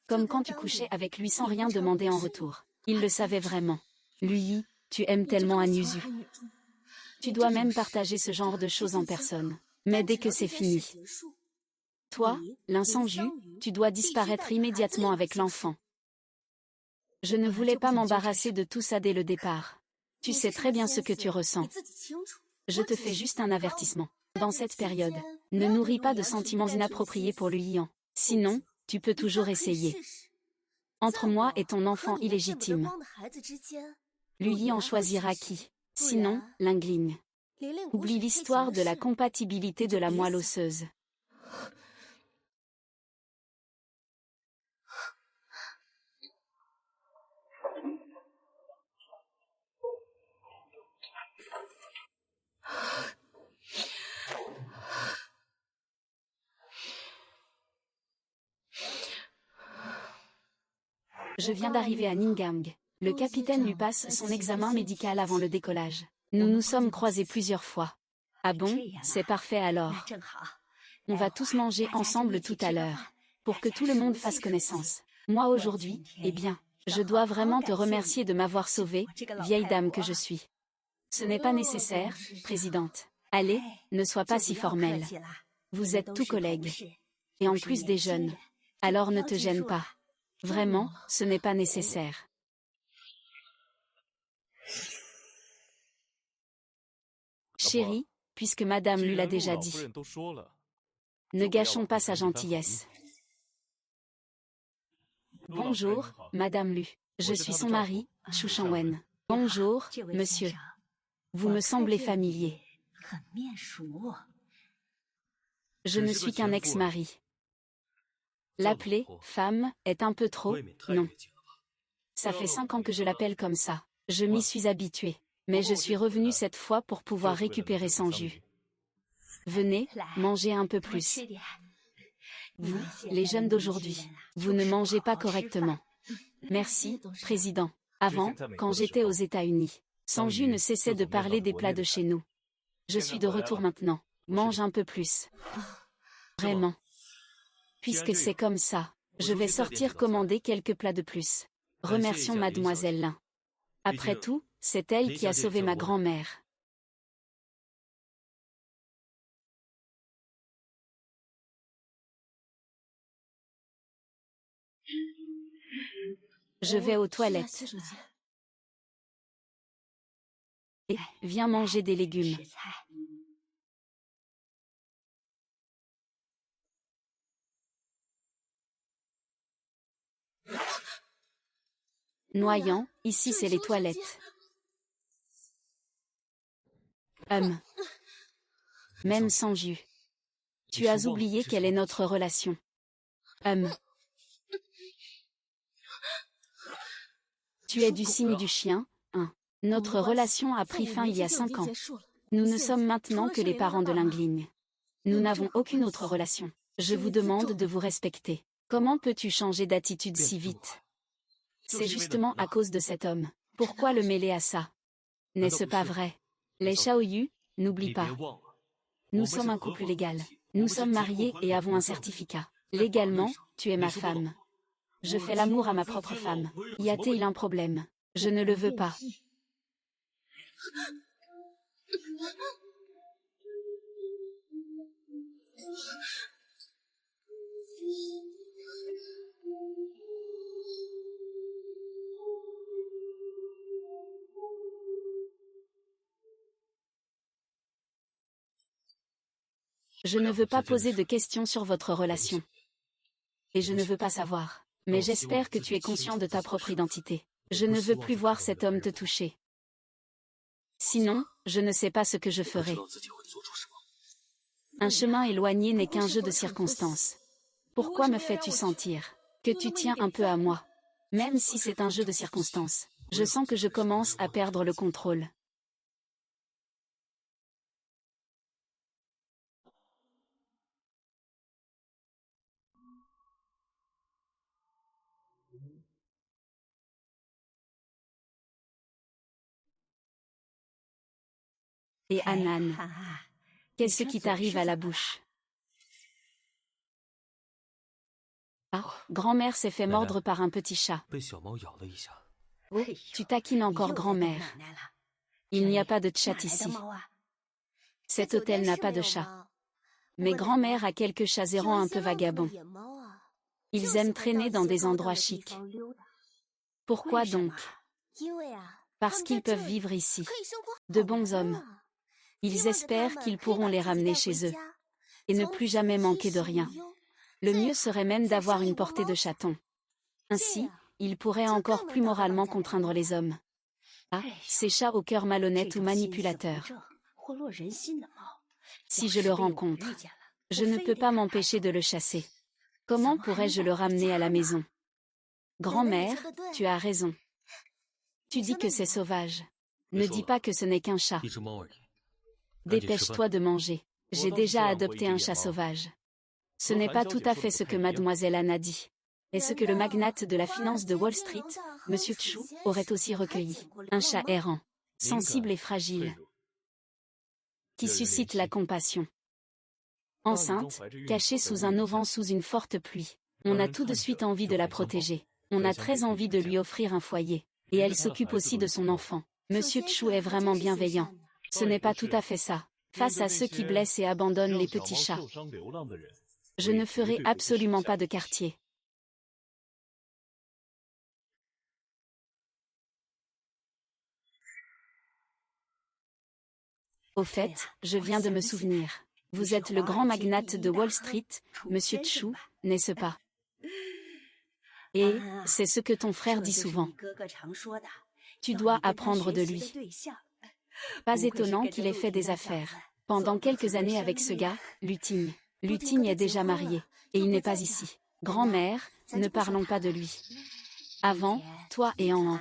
Comme quand tu couchais avec lui sans rien demander en retour. Il le savait vraiment. Lui, tu aimes tellement un Yuzu. Tu dois même partager ce genre de choses en personne. Mais dès que c'est fini. Toi, l'insangu, tu dois disparaître immédiatement avec l'enfant. Je ne voulais pas m'embarrasser de tout ça dès le départ. Tu sais très bien ce que tu ressens. Je te fais juste un avertissement. Dans cette période, ne nourris pas de sentiments inappropriés pour le Yian. Sinon, tu peux toujours essayer. Entre moi et ton enfant illégitime. Lui en choisira qui? Sinon, Lingling. Oublie l'histoire de la compatibilité de la moelle osseuse. Je viens d'arriver à Ninggang. Le capitaine lui passe son examen médical avant le décollage. Nous nous sommes croisés plusieurs fois. Ah bon, c'est parfait alors. On va tous manger ensemble tout à l'heure. Pour que tout le monde fasse connaissance. Moi aujourd'hui, eh bien, je dois vraiment te remercier de m'avoir sauvée, vieille dame que je suis. Ce n'est pas nécessaire, présidente. Allez, ne sois pas si formelle. Vous êtes tous collègues. Et en plus des jeunes. Alors ne te gêne pas. Vraiment, ce n'est pas nécessaire. Chérie, puisque Madame Lu l'a déjà dit. Ne gâchons pas sa gentillesse. Bonjour, Madame Lu. Je suis son mari, Chu Shangwen. Bonjour, monsieur. Vous me semblez familier. Je ne suis qu'un ex-mari. L'appeler « femme » est un peu trop, non. Ça fait 5 ans que je l'appelle comme ça. Je m'y suis habituée. Mais je suis revenue cette fois pour pouvoir récupérer son jus. Venez, mangez un peu plus. Vous, les jeunes d'aujourd'hui, vous ne mangez pas correctement. Merci, Président. Avant, quand j'étais aux États-Unis, Sanju ne cessait de parler des plats de chez nous. Je suis de retour maintenant. Mange un peu plus. Vraiment. Puisque c'est comme ça, je vais sortir commander quelques plats de plus. Remercions Mademoiselle Lin. Après tout, c'est elle qui a sauvé ma grand-mère. Je vais aux toilettes. Et viens manger des légumes. Noyant, ici c'est les toilettes. Même sans jus. Tu as oublié quelle est notre relation. Tu es du signe du chien, hein. Notre relation a pris fin il y a 5 ans. Nous ne sommes maintenant que les parents de Lingling. Nous n'avons aucune autre relation. Je vous demande de vous respecter. Comment peux-tu changer d'attitude si vite? C'est justement à cause de cet homme. Pourquoi le mêler à ça? N'est-ce pas vrai? Les Shaoyu, n'oublie pas. Nous sommes un couple légal. Nous sommes mariés et avons un certificat. Légalement, tu es ma femme. Je fais l'amour à ma propre femme. Y a-t-il un problème? Je ne le veux pas. Je ne veux pas poser de questions sur votre relation. Et je ne veux pas savoir. Mais j'espère que tu es conscient de ta propre identité. Je ne veux plus voir cet homme te toucher. Sinon, je ne sais pas ce que je ferai. Un chemin éloigné n'est qu'un jeu de circonstances. Pourquoi me fais-tu sentir que tu tiens un peu à moi? Même si c'est un jeu de circonstances, je sens que je commence à perdre le contrôle. Et Hanan, qu'est-ce qui t'arrive à la bouche? Ah, grand-mère s'est fait mordre par un petit chat. Oh, tu taquines encore grand-mère. Il n'y a pas de chat ici. Cet hôtel n'a pas de chat. Mais grand-mère a quelques chats errants un peu vagabonds. Ils aiment traîner dans des endroits chics. Pourquoi donc? Parce qu'ils peuvent vivre ici. De bons hommes. Ils espèrent qu'ils pourront les ramener chez eux. Et ne plus jamais manquer de rien. Le mieux serait même d'avoir une portée de chaton. Ainsi, ils pourraient encore plus moralement contraindre les hommes. Ah, ces chats au cœur malhonnête ou manipulateur. Si je le rencontre, je ne peux pas m'empêcher de le chasser. Comment pourrais-je le ramener à la maison? Grand-mère, tu as raison. Tu dis que c'est sauvage. Ne dis pas que ce n'est qu'un chat. Dépêche-toi de manger. J'ai déjà adopté un chat sauvage. Ce n'est pas tout à fait ce que mademoiselle Anne a dit. Et ce que le magnate de la finance de Wall Street, Monsieur Chu, aurait aussi recueilli. Un chat errant, sensible et fragile, qui suscite la compassion. Enceinte, cachée sous un auvent sous une forte pluie. On a tout de suite envie de la protéger. On a très envie de lui offrir un foyer. Et elle s'occupe aussi de son enfant. Monsieur Chu est vraiment bienveillant. Ce n'est pas tout à fait ça. Face à ceux qui blessent et abandonnent les petits chats, je ne ferai absolument pas de quartier. Au fait, je viens de me souvenir. Vous êtes le grand magnate de Wall Street, Monsieur Chu, n'est-ce pas? Et, c'est ce que ton frère dit souvent. Tu dois apprendre de lui. Pas étonnant qu'il ait fait des affaires. Pendant quelques années avec ce gars, Lutigne. Lutigne est déjà marié. Et il n'est pas ici. Grand-mère, ne parlons pas de lui. Avant, toi et An.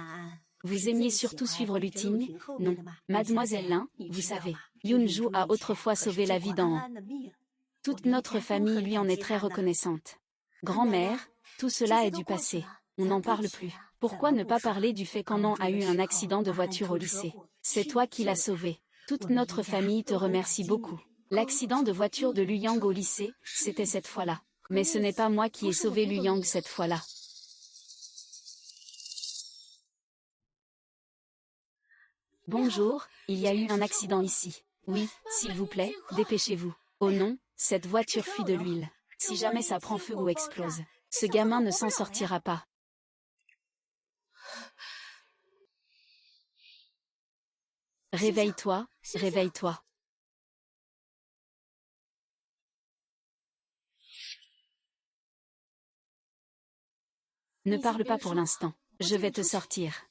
Vous aimiez surtout suivre Lutigne, non? Mademoiselle Lin, vous savez, Yunju a autrefois sauvé la vie d'An. Toute notre famille lui en est très reconnaissante. Grand-mère, tout cela est du passé. On n'en parle plus. Pourquoi ne pas parler du fait qu'An a eu un accident de voiture au lycée? C'est toi qui l'as sauvé. Toute notre famille te remercie beaucoup. L'accident de voiture de Lu Yang au lycée, c'était cette fois-là. Mais ce n'est pas moi qui ai sauvé Lu Yang cette fois-là. Bonjour, il y a eu un accident ici. Oui, s'il vous plaît, dépêchez-vous. Oh non, cette voiture fuit de l'huile. Si jamais ça prend feu ou explose, ce gamin ne s'en sortira pas. Réveille-toi, réveille-toi. Ne parle pas pour l'instant, je vais te sortir.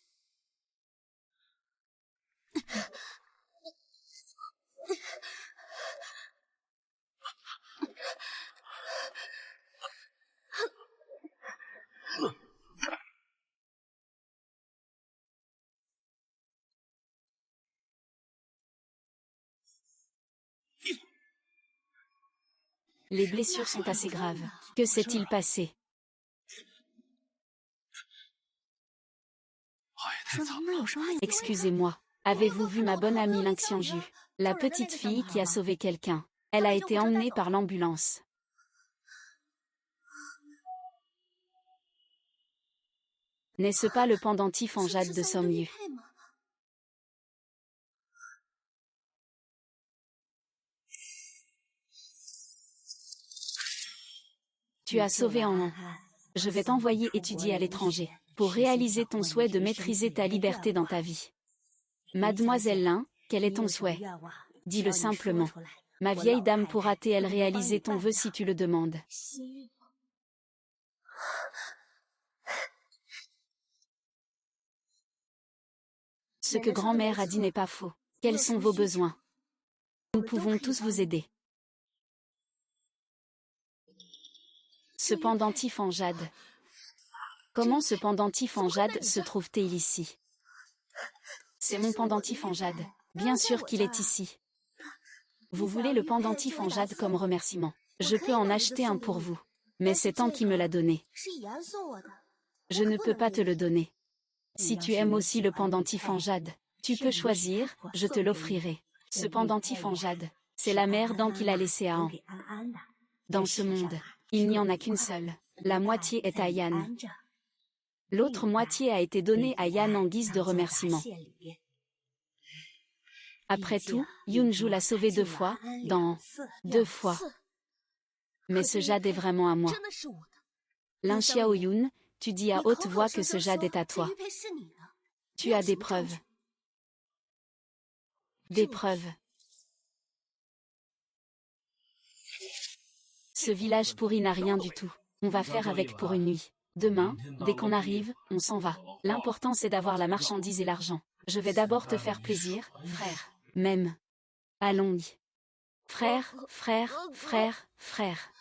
Les blessures sont assez graves. Que s'est-il passé? Excusez-moi, avez-vous vu ma bonne amie Lin Xiangju, la petite fille qui a sauvé quelqu'un? Elle a été emmenée par l'ambulance. N'est-ce pas le pendentif en jade de Somyu? Tu as sauvé An. Je vais t'envoyer étudier à l'étranger, pour réaliser ton souhait de maîtriser ta liberté dans ta vie. Mademoiselle Lin, quel est ton souhait? Dis-le simplement. Ma vieille dame pourra-t-elle réaliser ton vœu si tu le demandes? Ce que grand-mère a dit n'est pas faux. Quels sont vos besoins? Nous pouvons tous vous aider. Ce pendentif en jade. Comment ce pendentif en jade se trouve-t-il ici? C'est mon pendentif en jade. Bien sûr qu'il est ici. Vous voulez le pendentif en jade comme remerciement. Je peux en acheter un pour vous. Mais c'est Tan qui me l'a donné. Je ne peux pas te le donner. Si tu aimes aussi le pendentif en jade, tu peux choisir, je te l'offrirai. Ce pendentif en jade, c'est la mère d'An qui l'a laissé à An. Dans ce monde, il n'y en a qu'une seule. La moitié est à Yan. L'autre moitié a été donnée à Yan en guise de remerciement. Après tout, Yunju l'a sauvé 2 fois, dans 2 fois. Mais ce jade est vraiment à moi. Lin Xiaoyun, tu dis à haute voix que ce jade est à toi. Tu as des preuves. Des preuves. Ce village pourri n'a rien du tout. On va faire avec pour une nuit. Demain, dès qu'on arrive, on s'en va. L'important c'est d'avoir la marchandise et l'argent. Je vais d'abord te faire plaisir, frère. Même. Allons-y. Frère, frère, frère, frère.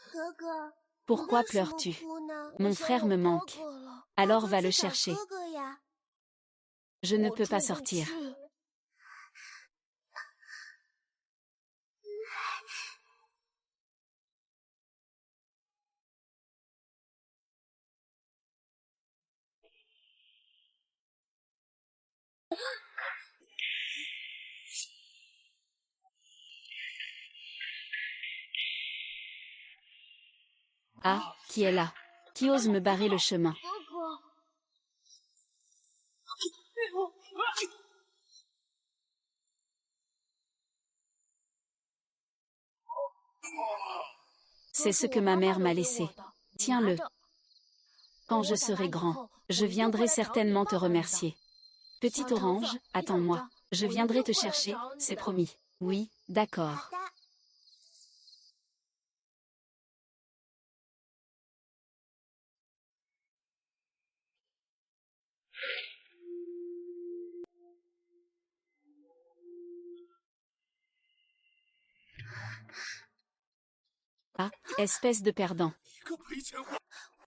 Pourquoi pleures-tu? Mon frère me manque. Alors va le chercher. Je ne peux pas sortir. Ah, qui est là? Qui ose me barrer le chemin? C'est ce que ma mère m'a laissé. Tiens-le. Quand je serai grand, je viendrai certainement te remercier. Petite orange, attends-moi. Je viendrai te chercher, c'est promis. Oui, d'accord. Ah, espèce de perdant.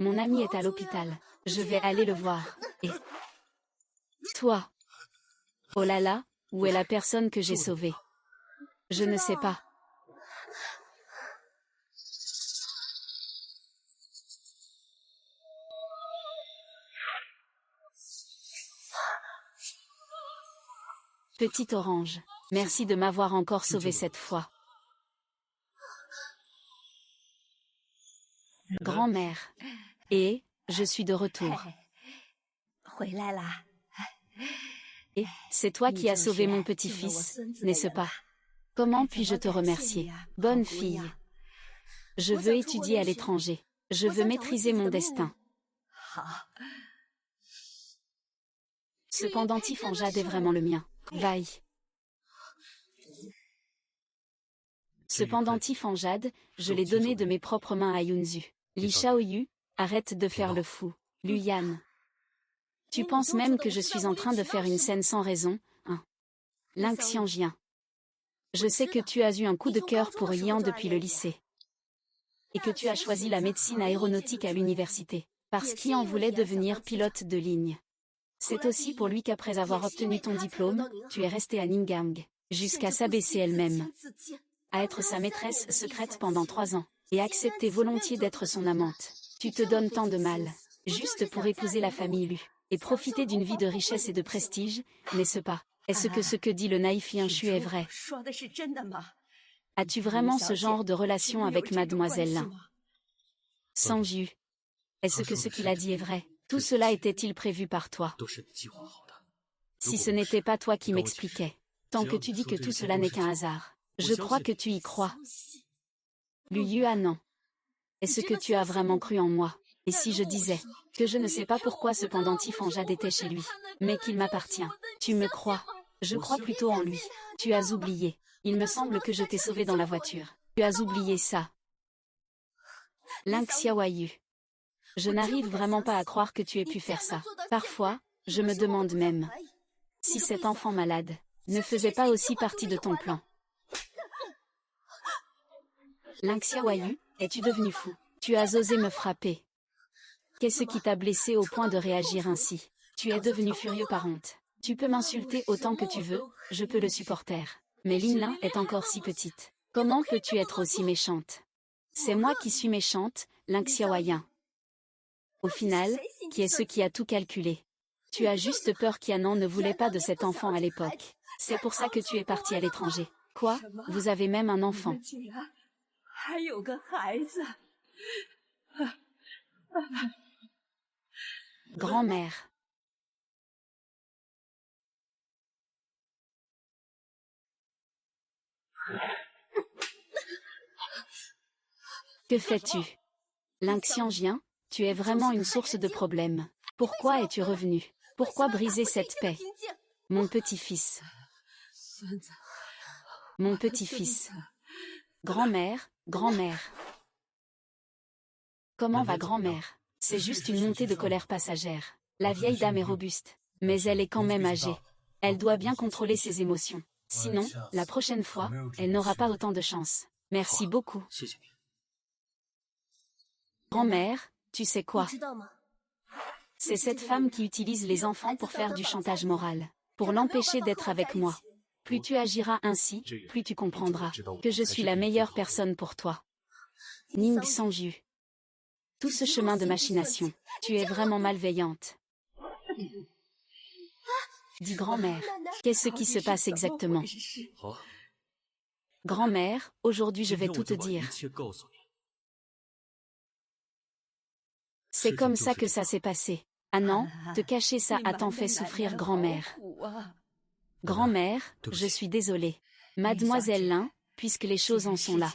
Mon ami est à l'hôpital. Je vais aller le voir. Et toi? Oh là là, où est la personne que j'ai sauvée? Je ne sais pas. Petite orange, merci de m'avoir encore sauvé cette fois. Grand-mère. Et, je suis de retour. Et, c'est toi qui as sauvé mon petit-fils, n'est-ce pas? Comment puis-je te remercier? Bonne fille. Je veux étudier à l'étranger. Je veux maîtriser mon destin. Ce pendentif en jade est vraiment le mien. Vaille. Ce pendentif en jade, je l'ai donné de mes propres mains à Yunzu. Li Xiaoyu, arrête de faire le fou. Luyan. Tu penses même que je suis en train de faire une scène sans raison, hein? Lin Xianjian. Je sais que tu as eu un coup de cœur pour Yan depuis le lycée. Et que tu as choisi la médecine aéronautique à l'université, parce qu'Yan voulait devenir pilote de ligne. C'est aussi pour lui qu'après avoir obtenu ton diplôme, tu es resté à Ninggang, jusqu'à s'abaisser elle-même, à être sa maîtresse secrète pendant 3 ans, et accepter volontiers d'être son amante. Tu te donnes tant de mal, juste pour épouser la famille Lu, et profiter d'une vie de richesse et de prestige, n'est-ce pas? Est-ce que ce que dit le naïf Yanshu est vrai? As-tu vraiment ce genre de relation avec mademoiselle Lin? Sanju. Est-ce que ce qu'il a dit est vrai? Tout cela était-il prévu par toi? Si ce n'était pas toi qui m'expliquais, tant que tu dis que tout cela n'est qu'un hasard, je crois que tu y crois. Lu Yuan. Est-ce que tu as vraiment cru en moi? Et si je disais que je ne sais pas pourquoi ce pendentif en jade était chez lui, mais qu'il m'appartient, tu me crois? Je crois plutôt en lui. Tu as oublié. Il me semble que je t'ai sauvé dans la voiture. Tu as oublié ça. Lin Xiaoyu. Je n'arrive vraiment pas à croire que tu aies pu faire ça. Parfois, je me demande même Si cet enfant malade ne faisait pas aussi partie de ton plan. Ling Xiaoyu, es-tu devenu fou? Tu as osé me frapper. Qu'est-ce qui t'a blessé au point de réagir ainsi? Tu es devenu furieux par honte. Tu peux m'insulter autant que tu veux, je peux le supporter. Mais Linlin est encore si petite. Comment peux-tu être aussi méchante? C'est moi qui suis méchante, Ling Xiaoyu. Au final, qui est ce qui a tout calculé? Tu as juste peur qu'Yanan ne voulait pas de cet enfant à l'époque. C'est pour ça que tu es parti à l'étranger. Quoi? Vous avez même un enfant. Grand-mère. Que fais-tu? Ling Xianjian, tu es vraiment une source de problèmes. Pourquoi es-tu revenu? Pourquoi briser cette paix? Mon petit-fils. Mon petit-fils. Grand-mère, grand-mère. Comment va grand-mère? C'est juste une montée de colère passagère. La vieille dame est robuste, mais elle est quand même âgée. Elle doit bien contrôler ses émotions. Sinon, la prochaine fois, elle n'aura pas autant de chance. Merci beaucoup. Grand-mère, tu sais quoi? C'est cette femme qui utilise les enfants pour faire du chantage moral, pour l'empêcher d'être avec moi. Plus tu agiras ainsi, plus tu comprendras que je suis la meilleure personne pour toi. Ning Sangju. Tout ce chemin de machination, tu es vraiment malveillante. Dis grand-mère, qu'est-ce qui se passe exactement? Grand-mère, aujourd'hui je vais tout te dire. C'est comme ça que ça s'est passé. Ah non, te cacher ça a tant fait souffrir grand-mère. Grand-mère, je suis désolée. Mademoiselle Lin, puisque les choses en sont là.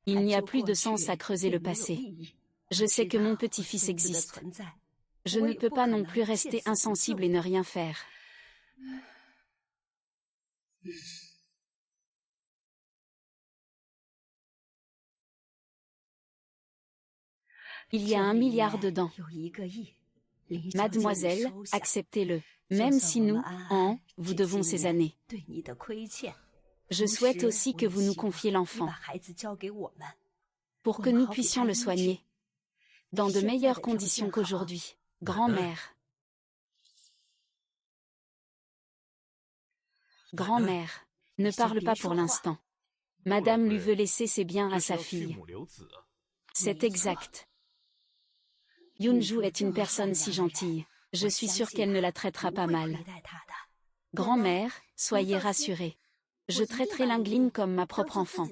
Il n'y a plus de sens à creuser le passé. Je sais que mon petit-fils existe. Je ne peux pas non plus rester insensible et ne rien faire. Il y a 1 milliard dedans. Mademoiselle, acceptez-le. Même si nous, vous devons ces années. Je souhaite aussi que vous nous confiez l'enfant. Pour que nous puissions le soigner. Dans de meilleures conditions qu'aujourd'hui. Grand-mère. Grand-mère. Ne parle pas pour l'instant. Madame lui veut laisser ses biens à sa fille. C'est exact. Yunju est une personne si gentille. Je suis sûre qu'elle ne la traitera pas mal. Grand-mère, soyez rassurée. Je traiterai Lingling comme ma propre enfant.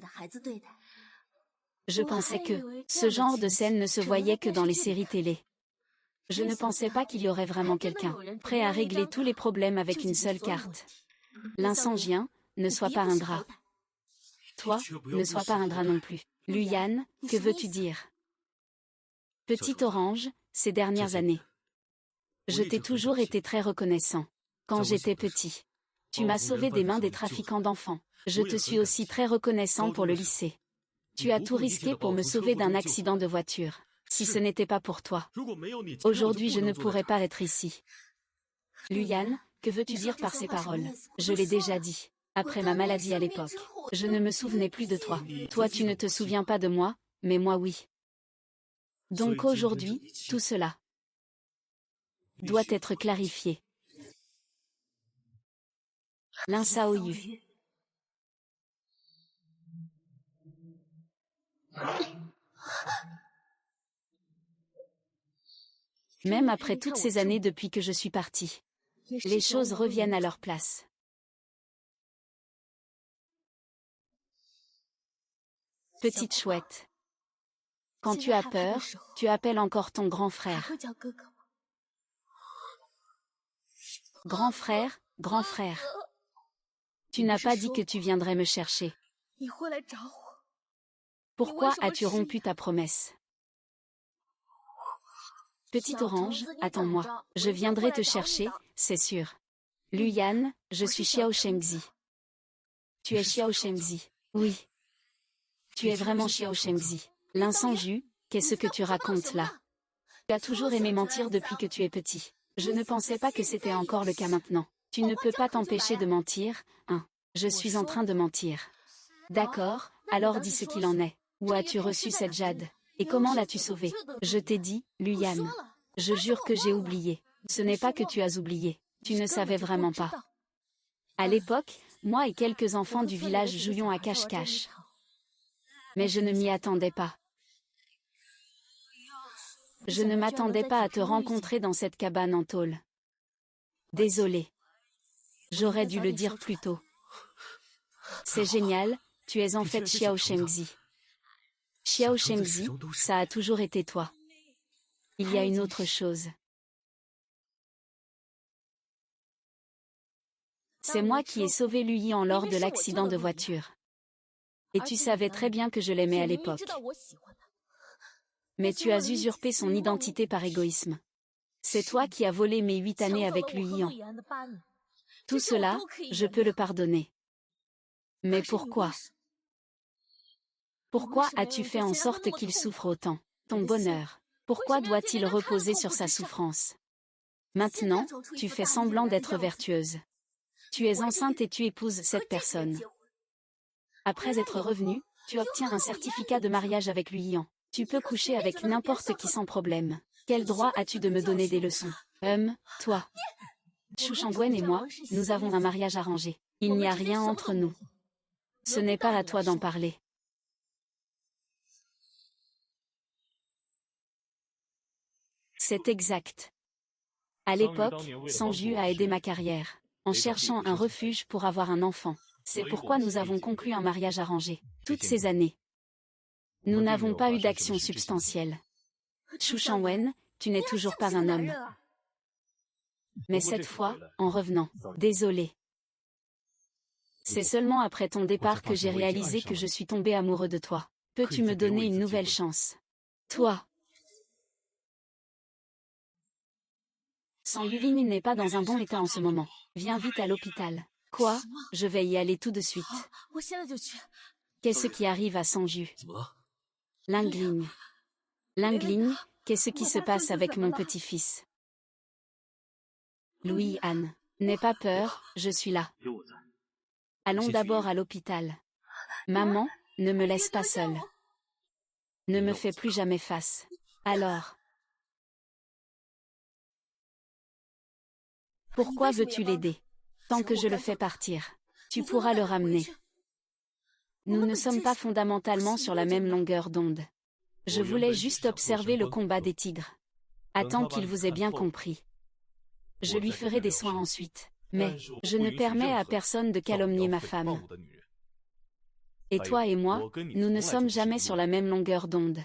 Je pensais que ce genre de scène ne se voyait que dans les séries télé. Je ne pensais pas qu'il y aurait vraiment quelqu'un prêt à régler tous les problèmes avec une seule carte. L'insangien, ne sois pas ingrat. Toi, ne sois pas ingrat non plus. Luyan, que veux-tu dire? Petite Orange, ces dernières années. Je t'ai toujours été très reconnaissant. Quand j'étais petit. Tu m'as sauvé des mains des trafiquants d'enfants. Je te suis aussi très reconnaissant pour le lycée. Tu as tout risqué pour me sauver d'un accident de voiture. Si ce n'était pas pour toi. Aujourd'hui je ne pourrais pas être ici. Luyan, que veux-tu dire par ces paroles? Je l'ai déjà dit. Après ma maladie à l'époque. Je ne me souvenais plus de toi. Toi tu ne te souviens pas de moi, mais moi oui. Donc aujourd'hui, tout cela doit être clarifié. Lin Xiaoyu. Même après toutes ces années depuis que je suis partie, les choses reviennent à leur place. Petite chouette. Quand tu as peur, tu appelles encore ton grand frère. Grand frère, grand frère. Tu n'as pas dit que tu viendrais me chercher. Pourquoi as-tu rompu ta promesse? Petite Orange, attends-moi. Je viendrai te chercher, c'est sûr. Luyan, je suis Xiao Shengzi. Tu es Xiao Shengzi. Oui. Tu es vraiment Xiao Shengzi. Lin Sangju, qu'est-ce que tu racontes là? Tu as toujours aimé mentir depuis que tu es petit. Je ne pensais pas que c'était encore le cas maintenant. Tu ne peux pas t'empêcher de mentir, hein. Je suis en train de mentir. D'accord, alors dis ce qu'il en est. Où as-tu reçu cette jade? Et comment l'as-tu sauvée? Je t'ai dit, Luyan. Je jure que j'ai oublié. Ce n'est pas que tu as oublié. Tu ne savais vraiment pas. À l'époque, moi et quelques enfants du village jouions à cache-cache. Mais je ne m'y attendais pas. Je ne m'attendais pas à te rencontrer dans cette cabane en tôle. Désolée. J'aurais dû le dire plus tôt. C'est génial, tu es en fait Xiao Shengzi. Xiao Shengzi, ça a toujours été toi. Il y a une autre chose. C'est moi qui ai sauvé Lu Yian lors de l'accident de voiture. Et tu savais très bien que je l'aimais à l'époque. Mais tu as usurpé son identité par égoïsme. C'est toi qui as volé mes 8 années avec Lu Yian. Tout cela, je peux le pardonner. Mais pourquoi? Pourquoi as-tu fait en sorte qu'il souffre autant? Ton bonheur. Pourquoi doit-il reposer sur sa souffrance? Maintenant, tu fais semblant d'être vertueuse. Tu es enceinte et tu épouses cette personne. Après être revenu, tu obtiens un certificat de mariage avec Lu Yian. Tu peux coucher avec n'importe qui sans problème. Quel droit as-tu de me donner des leçons? Toi. Shu Shangwen et moi, nous avons un mariage arrangé. Il n'y a rien entre nous. Ce n'est pas à toi d'en parler. C'est exact. À l'époque, Sanju a aidé ma carrière, en cherchant un refuge pour avoir un enfant. C'est pourquoi nous avons conclu un mariage arrangé. Toutes ces années. Nous n'avons pas eu d'action substantielle. Shu Shangwen, tu n'es toujours pas un homme. Mais cette fois, en revenant, désolé. C'est seulement après ton départ que j'ai réalisé que je suis tombé amoureux de toi. Peux-tu me donner une nouvelle chance? Toi. San Yulin n'est pas dans un bon état en ce moment. Viens vite à l'hôpital. Quoi? Je vais y aller tout de suite. Qu'est-ce qui arrive à Sanju? Lingling. Lingling, qu'est-ce qui se passe avec mon petit-fils? Louis-Anne. N'aie pas peur, je suis là. Allons d'abord à l'hôpital. Maman, ne me laisse pas seule. Ne me fais plus jamais face. Alors. Pourquoi veux-tu l'aider? Tant que je le fais partir, tu pourras le ramener. Nous ne sommes pas fondamentalement sur la même longueur d'onde. Je voulais juste observer le combat des tigres. Attends qu'il vous ait bien compris. Je lui ferai des soins ensuite. Mais, je ne permets à personne de calomnier ma femme. Et toi et moi, nous ne sommes jamais sur la même longueur d'onde.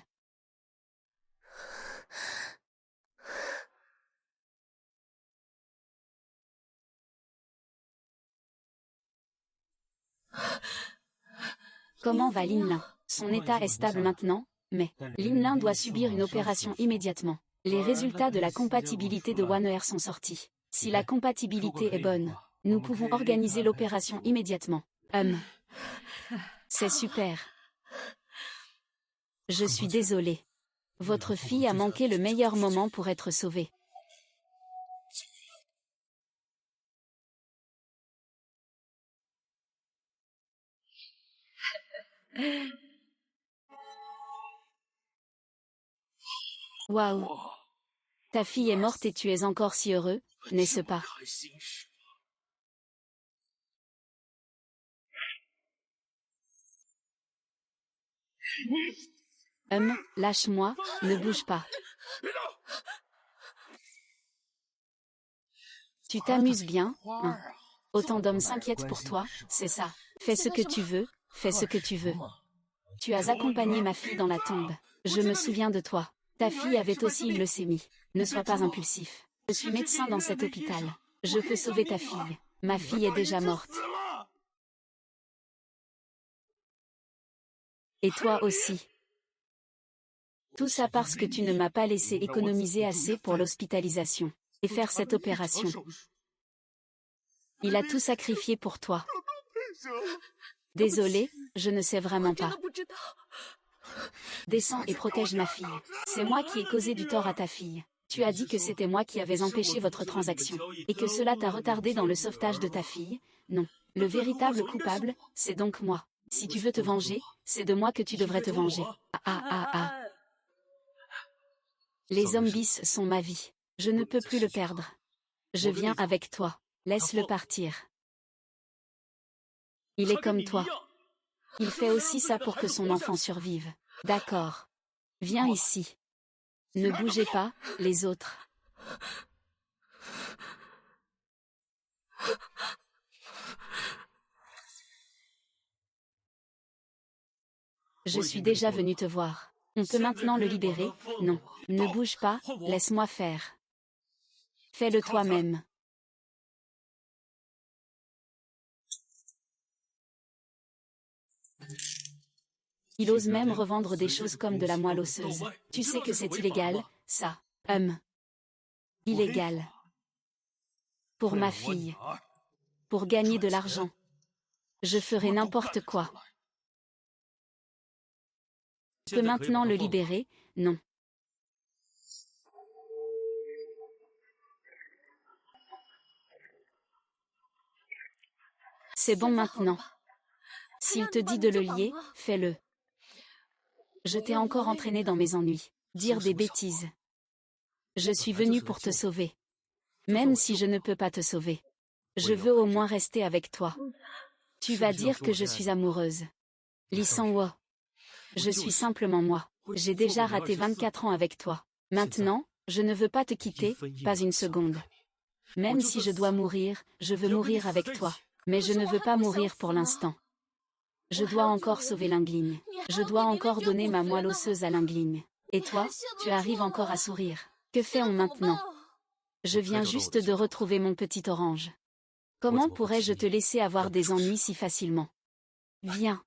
Comment va Linlin? Son état est stable maintenant, mais Linlin doit subir une opération immédiatement. Les résultats de la compatibilité de One sont sortis. Si la compatibilité est bonne, nous pouvons organiser l'opération immédiatement. C'est super. Je suis désolée. Votre fille a manqué le meilleur moment pour être sauvée. Waouh! Ta fille est morte et tu es encore si heureux, n'est-ce pas? Lâche-moi, ne bouge pas. Tu t'amuses bien, hein? Autant d'hommes s'inquiètent pour toi, c'est ça. Fais ce que tu veux, fais ce que tu veux. Tu as accompagné ma fille dans la tombe. Je me souviens de toi. Ta fille avait aussi une leucémie. Ne sois pas impulsif. Je suis médecin dans cet hôpital. Je peux sauver ta fille. Ma fille est déjà morte. Et toi aussi. Tout ça parce que tu ne m'as pas laissé économiser assez pour l'hospitalisation et faire cette opération. Il a tout sacrifié pour toi. Désolé, je ne sais vraiment pas. Descends et protège ma fille. C'est moi qui ai causé du tort à ta fille. Tu as dit que c'était moi qui avais empêché votre transaction, et que cela t'a retardé dans le sauvetage de ta fille. Non. Le véritable coupable, c'est donc moi. Si tu veux te venger, c'est de moi que tu devrais te venger. Ah. Les zombies sont ma vie. Je ne peux plus le perdre. Je viens avec toi. Laisse-le partir. Il est comme toi. Il fait aussi ça pour que son enfant survive. D'accord. Viens ici. Ne bougez pas, les autres. Je suis déjà venu te voir. On peut maintenant le libérer? Non. Ne bouge pas, laisse-moi faire. Fais-le toi-même. Il ose même revendre des choses comme de la moelle osseuse. Tu sais que c'est illégal, ça. Illégal. Pour ma fille. Pour gagner de l'argent. Je ferai n'importe quoi. Tu peux maintenant le libérer? Non. C'est bon maintenant. S'il te dit de le lier, fais-le. Je t'ai encore entraîné dans mes ennuis. Dire des bêtises. Je suis venu pour te sauver. Même si je ne peux pas te sauver. Je veux au moins rester avec toi. Tu vas dire que je suis amoureuse. Lee Sang-woo. Je suis simplement moi. J'ai déjà raté 24 ans avec toi. Maintenant, je ne veux pas te quitter, pas une seconde. Même si je dois mourir, je veux mourir avec toi. Mais je ne veux pas mourir pour l'instant. Je dois encore sauver Lingling. Je dois encore donner ma moelle osseuse à Lingling. Et toi, tu arrives encore à sourire. Que fait-on maintenant? Je viens juste de retrouver mon petit orange. Comment pourrais-je te laisser avoir des ennuis si facilement? Viens.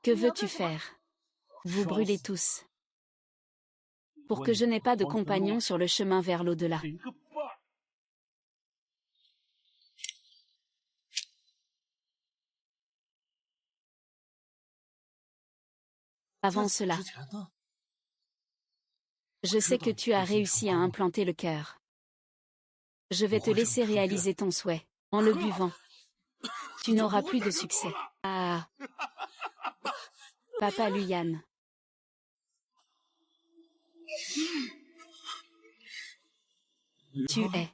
Que veux-tu faire? Vous brûlez tous. Pour que je n'ai pas de compagnon sur le chemin vers l'au-delà. Avant cela, je sais que tu as réussi à implanter le cœur. Je vais te laisser réaliser ton souhait, en le buvant. Tu n'auras plus de succès. Ah. Papa Luyan. Tu es.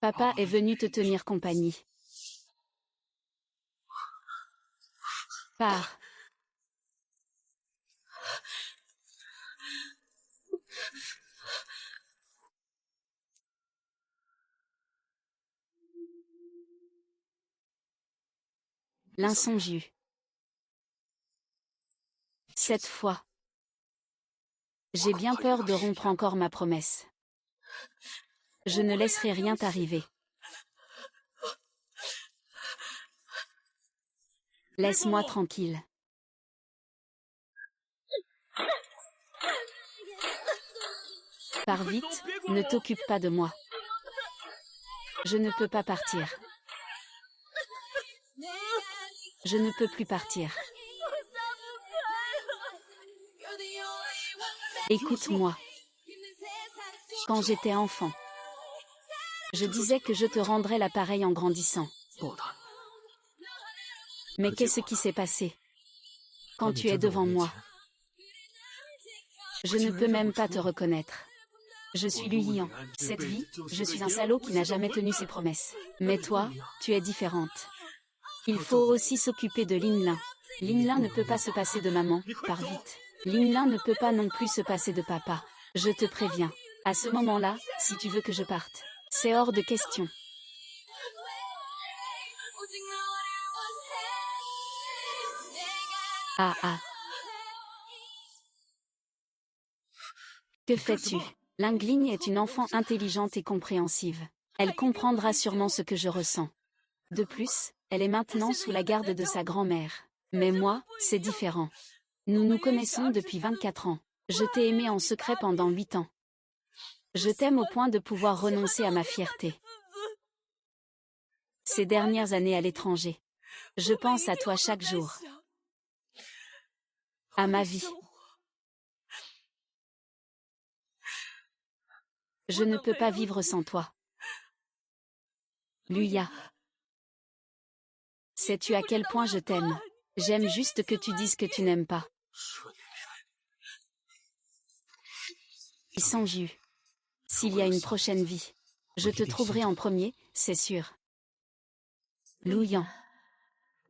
Papa est venu te tenir compagnie. Pars. L'insongieux. Cette fois. J'ai bien peur de rompre encore ma promesse. Je ne laisserai rien t'arriver. Laisse-moi tranquille. Pars vite, ne t'occupe pas de moi. Je ne peux pas partir. Je ne peux plus partir. Écoute-moi. Quand j'étais enfant, je disais que je te rendrais l'appareil en grandissant. Mais qu'est-ce qui s'est passé? Quand tu es devant moi, je ne peux même pas te reconnaître. Je suis Lu Yian. Cette vie, je suis un salaud qui n'a jamais tenu ses promesses. Mais toi, tu es différente. Il faut aussi s'occuper de Lin Lin. Lin Lin ne peut pas se passer de maman, pars vite. Lin Lin ne peut pas non plus se passer de papa. Je te préviens. À ce moment-là, si tu veux que je parte, c'est hors de question. Ah. Que fais-tu? Lingling est une enfant intelligente et compréhensive. Elle comprendra sûrement ce que je ressens. De plus, elle est maintenant sous la garde de sa grand-mère. Mais moi, c'est différent. Nous nous connaissons depuis 24 ans. Je t'ai aimé en secret pendant 8 ans. Je t'aime au point de pouvoir renoncer à ma fierté. Ces dernières années à l'étranger. Je pense à toi chaque jour. À ma vie. Je ne peux pas vivre sans toi. Luya. Sais-tu à quel point je t'aime? J'aime juste que tu dises que tu n'aimes pas. Sans jus. S'il y a une prochaine vie, je te trouverai en premier, c'est sûr. Luyan.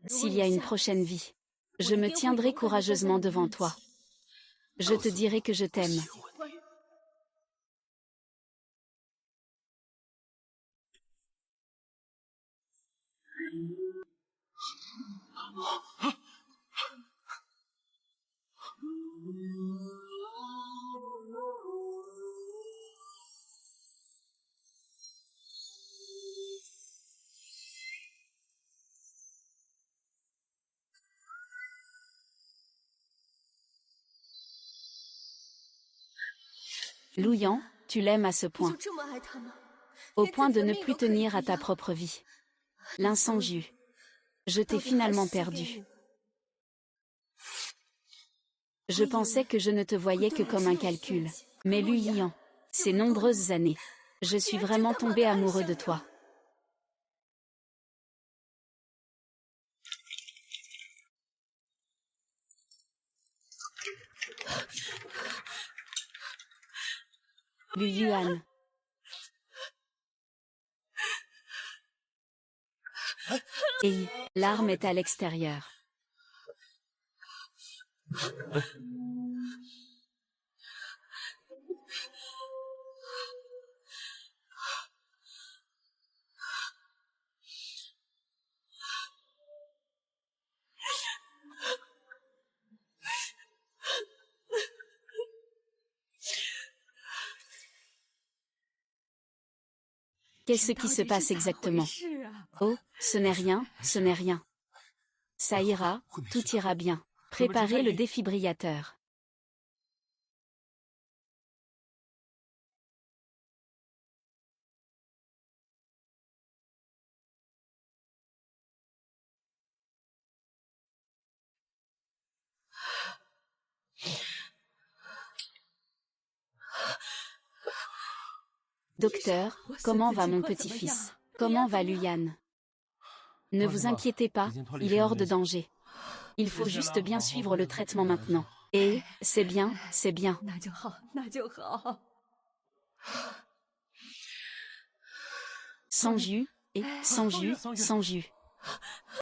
S'il y a une prochaine vie, je me tiendrai courageusement devant toi. Je te dirai que je t'aime. Luyan, tu l'aimes à ce point. Au point de ne plus tenir à ta propre vie. L'insangu. Je t'ai finalement perdu. Je pensais que je ne te voyais que comme un calcul. Mais Luyan, ces nombreuses années, je suis vraiment tombé amoureux de toi. Luyuan. Et l'arme est à l'extérieur. Qu'est-ce qui se passe exactement? Oh, ce n'est rien, ce n'est rien. Ça ira, tout ira bien. Préparez le défibrillateur. Docteur, comment va mon petit-fils? Comment va Luyan? Ne vous inquiétez pas, il est hors de danger. Il faut juste bien suivre le traitement maintenant. Et, c'est bien, c'est bien. Sans jus, et sans jus, sans jus.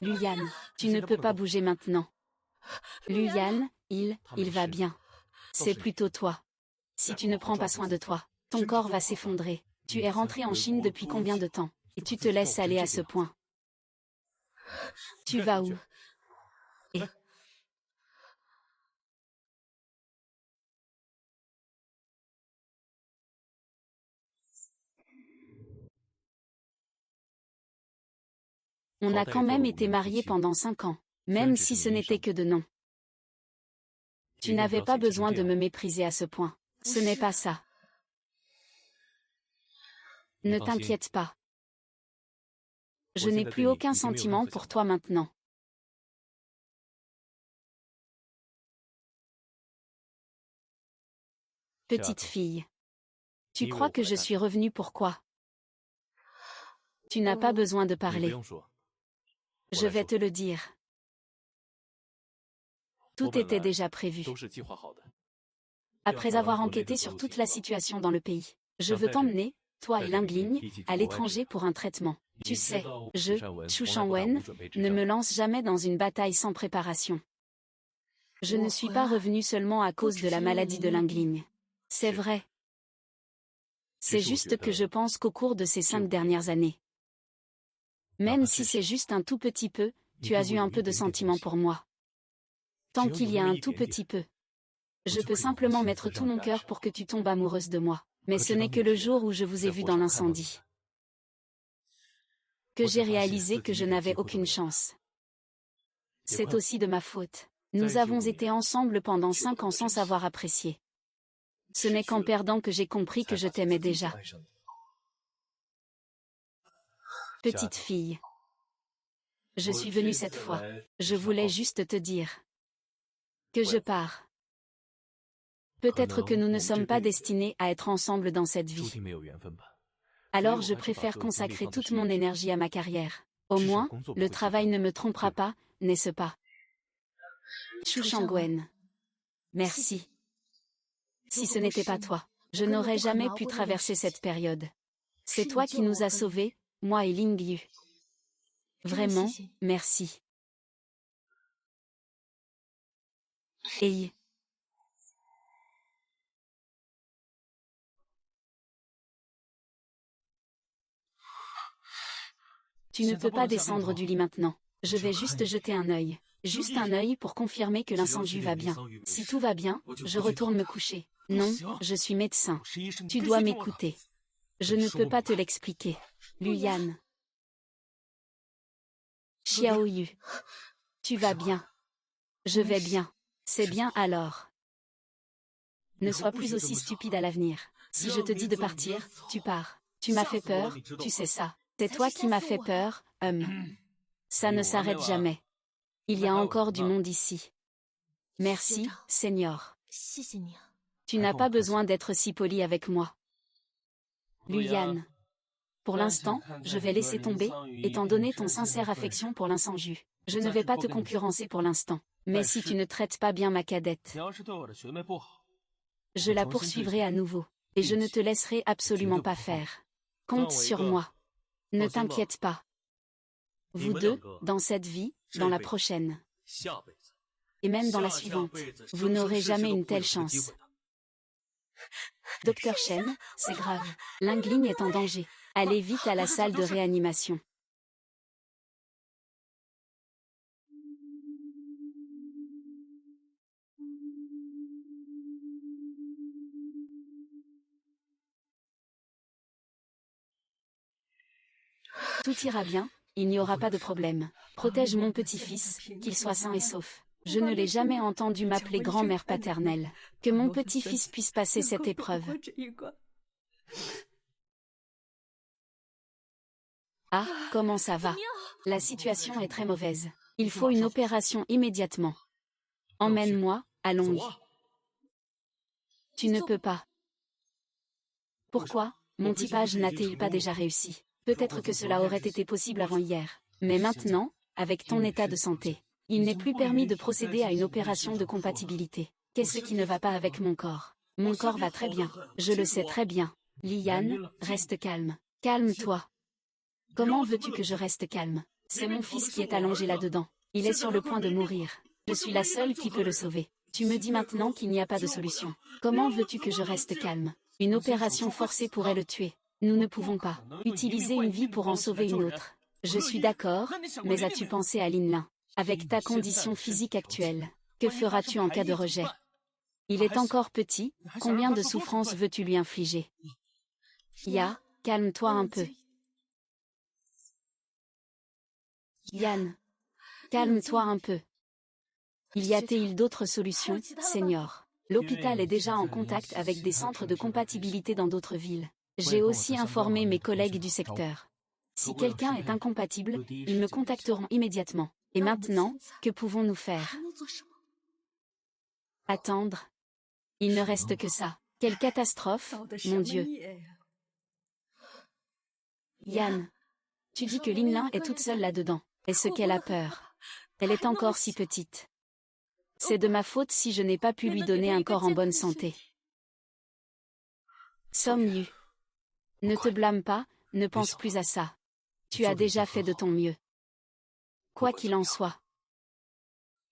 Luyan, tu ne peux pas bouger maintenant. Luyan, il va bien. C'est plutôt toi. Si tu ne prends pas soin de toi, ton corps va s'effondrer. Tu es rentré en Chine depuis combien de temps? Et tu te laisses aller à ce point. Tu vas où? Et... On a quand même été mariés pendant 5 ans, même si ce n'était que de nom. Tu n'avais pas besoin de me mépriser à ce point. Ce n'est pas ça. Ne t'inquiète pas. Je n'ai plus aucun sentiment pour toi maintenant. Petite fille. Tu crois que je suis revenue pourquoi? Tu n'as pas besoin de parler. Je vais te le dire. Tout était déjà prévu. Après avoir enquêté sur toute la situation dans le pays, je veux t'emmener, toi et Lingligne, à l'étranger pour un traitement. Tu sais, Chu Shangwen, ne me lance jamais dans une bataille sans préparation. Je ne suis pas revenu seulement à cause de la maladie de Lingligne. C'est vrai. C'est juste que je pense qu'au cours de ces 5 dernières années, même si c'est juste un tout petit peu, tu as eu un peu de sentiment pour moi. Tant qu'il y a un tout petit peu. Je peux simplement mettre tout mon cœur pour que tu tombes amoureuse de moi. Mais ce n'est que le jour où je vous ai vu dans l'incendie que j'ai réalisé que je n'avais aucune chance. C'est aussi de ma faute. Nous avons été ensemble pendant 5 ans sans savoir apprécier. Ce n'est qu'en perdant que j'ai compris que je t'aimais déjà. Petite fille. Je suis venue cette fois. Je voulais juste te dire que je pars. Peut-être que nous ne sommes pas destinés à être ensemble dans cette vie. Alors je préfère consacrer toute mon énergie à ma carrière. Au moins, le travail ne me trompera pas, n'est-ce pas? Xu Shangwen. Merci. Si ce n'était pas toi, je n'aurais jamais pu traverser cette période. C'est toi qui nous as sauvés, moi et Ling Yu. Vraiment, merci. Hey. Tu ne peux pas descendre du lit maintenant. Je vais juste jeter un œil. Juste un œil pour confirmer que l'incendiu va bien. Si tout va bien, je retourne me coucher. Non, je suis médecin. Tu dois m'écouter. Je ne peux pas te l'expliquer. Luyan. Xiaoyu. Tu vas bien. Je vais bien. C'est bien alors. Ne sois plus aussi stupide à l'avenir. Si je te dis de partir, tu pars. Tu m'as fait peur, tu sais ça. C'est toi qui m'as fait peur, Ça ne s'arrête jamais. Il y a encore du monde ici. Merci, Seigneur. Tu n'as pas besoin d'être si poli avec moi. Luyan. Pour l'instant, je vais laisser tomber, étant donné ton sincère affection pour l'incendiu. Je ne vais pas te concurrencer pour l'instant. Mais si tu ne traites pas bien ma cadette, je la poursuivrai à nouveau. Et je ne te laisserai absolument pas faire. Compte sur moi. Ne t'inquiète pas. Vous deux, dans cette vie, dans la prochaine. Et même dans la suivante, vous n'aurez jamais une telle chance. Docteur Shen, c'est grave. Lingling est en danger. Allez vite à la salle de réanimation. Tout ira bien, il n'y aura pas de problème. Protège mon petit-fils, qu'il soit sain et sauf. Je ne l'ai jamais entendu m'appeler grand-mère paternelle. Que mon petit-fils puisse passer cette épreuve. Ah, comment ça va? La situation est très mauvaise. Il faut une opération immédiatement. Emmène-moi, allons-y. Tu ne peux pas. Pourquoi? Mon typage n'a-t-il pas déjà réussi? Peut-être que cela aurait été possible avant hier. Mais maintenant, avec ton état de santé, il n'est plus permis de procéder à une opération de compatibilité. Qu'est-ce qui ne va pas avec mon corps? Mon corps va très bien. Je le sais très bien. Liane, reste calme. Calme-toi. Comment veux-tu que je reste calme? C'est mon fils qui est allongé là-dedans. Il est sur le point de mourir. Je suis la seule qui peut le sauver. Tu me dis maintenant qu'il n'y a pas de solution. Comment veux-tu que je reste calme? Une opération forcée pourrait le tuer. Nous ne pouvons pas utiliser une vie pour en sauver une autre. Je suis d'accord, mais as-tu pensé à Linlin? Avec ta condition physique actuelle, que feras-tu en cas de rejet? Il est encore petit, combien de souffrances veux-tu lui infliger? Ya, calme-toi un peu. Yan, calme-toi un peu. Y a-t-il d'autres solutions, Seigneur? L'hôpital est déjà en contact avec des centres de compatibilité dans d'autres villes. J'ai aussi informé mes collègues du secteur. Si quelqu'un est incompatible, ils me contacteront immédiatement. Et maintenant, que pouvons-nous faire? Attendre. Il ne reste que ça. Quelle catastrophe, mon Dieu. Yan, tu dis que Linlin est toute seule là-dedans. Est-ce qu'elle a peur? Elle est encore si petite. C'est de ma faute si je n'ai pas pu lui donner un corps en bonne santé. Somyu. Ne te blâme pas, ne pense plus à ça. Tu as déjà fait de ton mieux. Quoi qu'il en soit.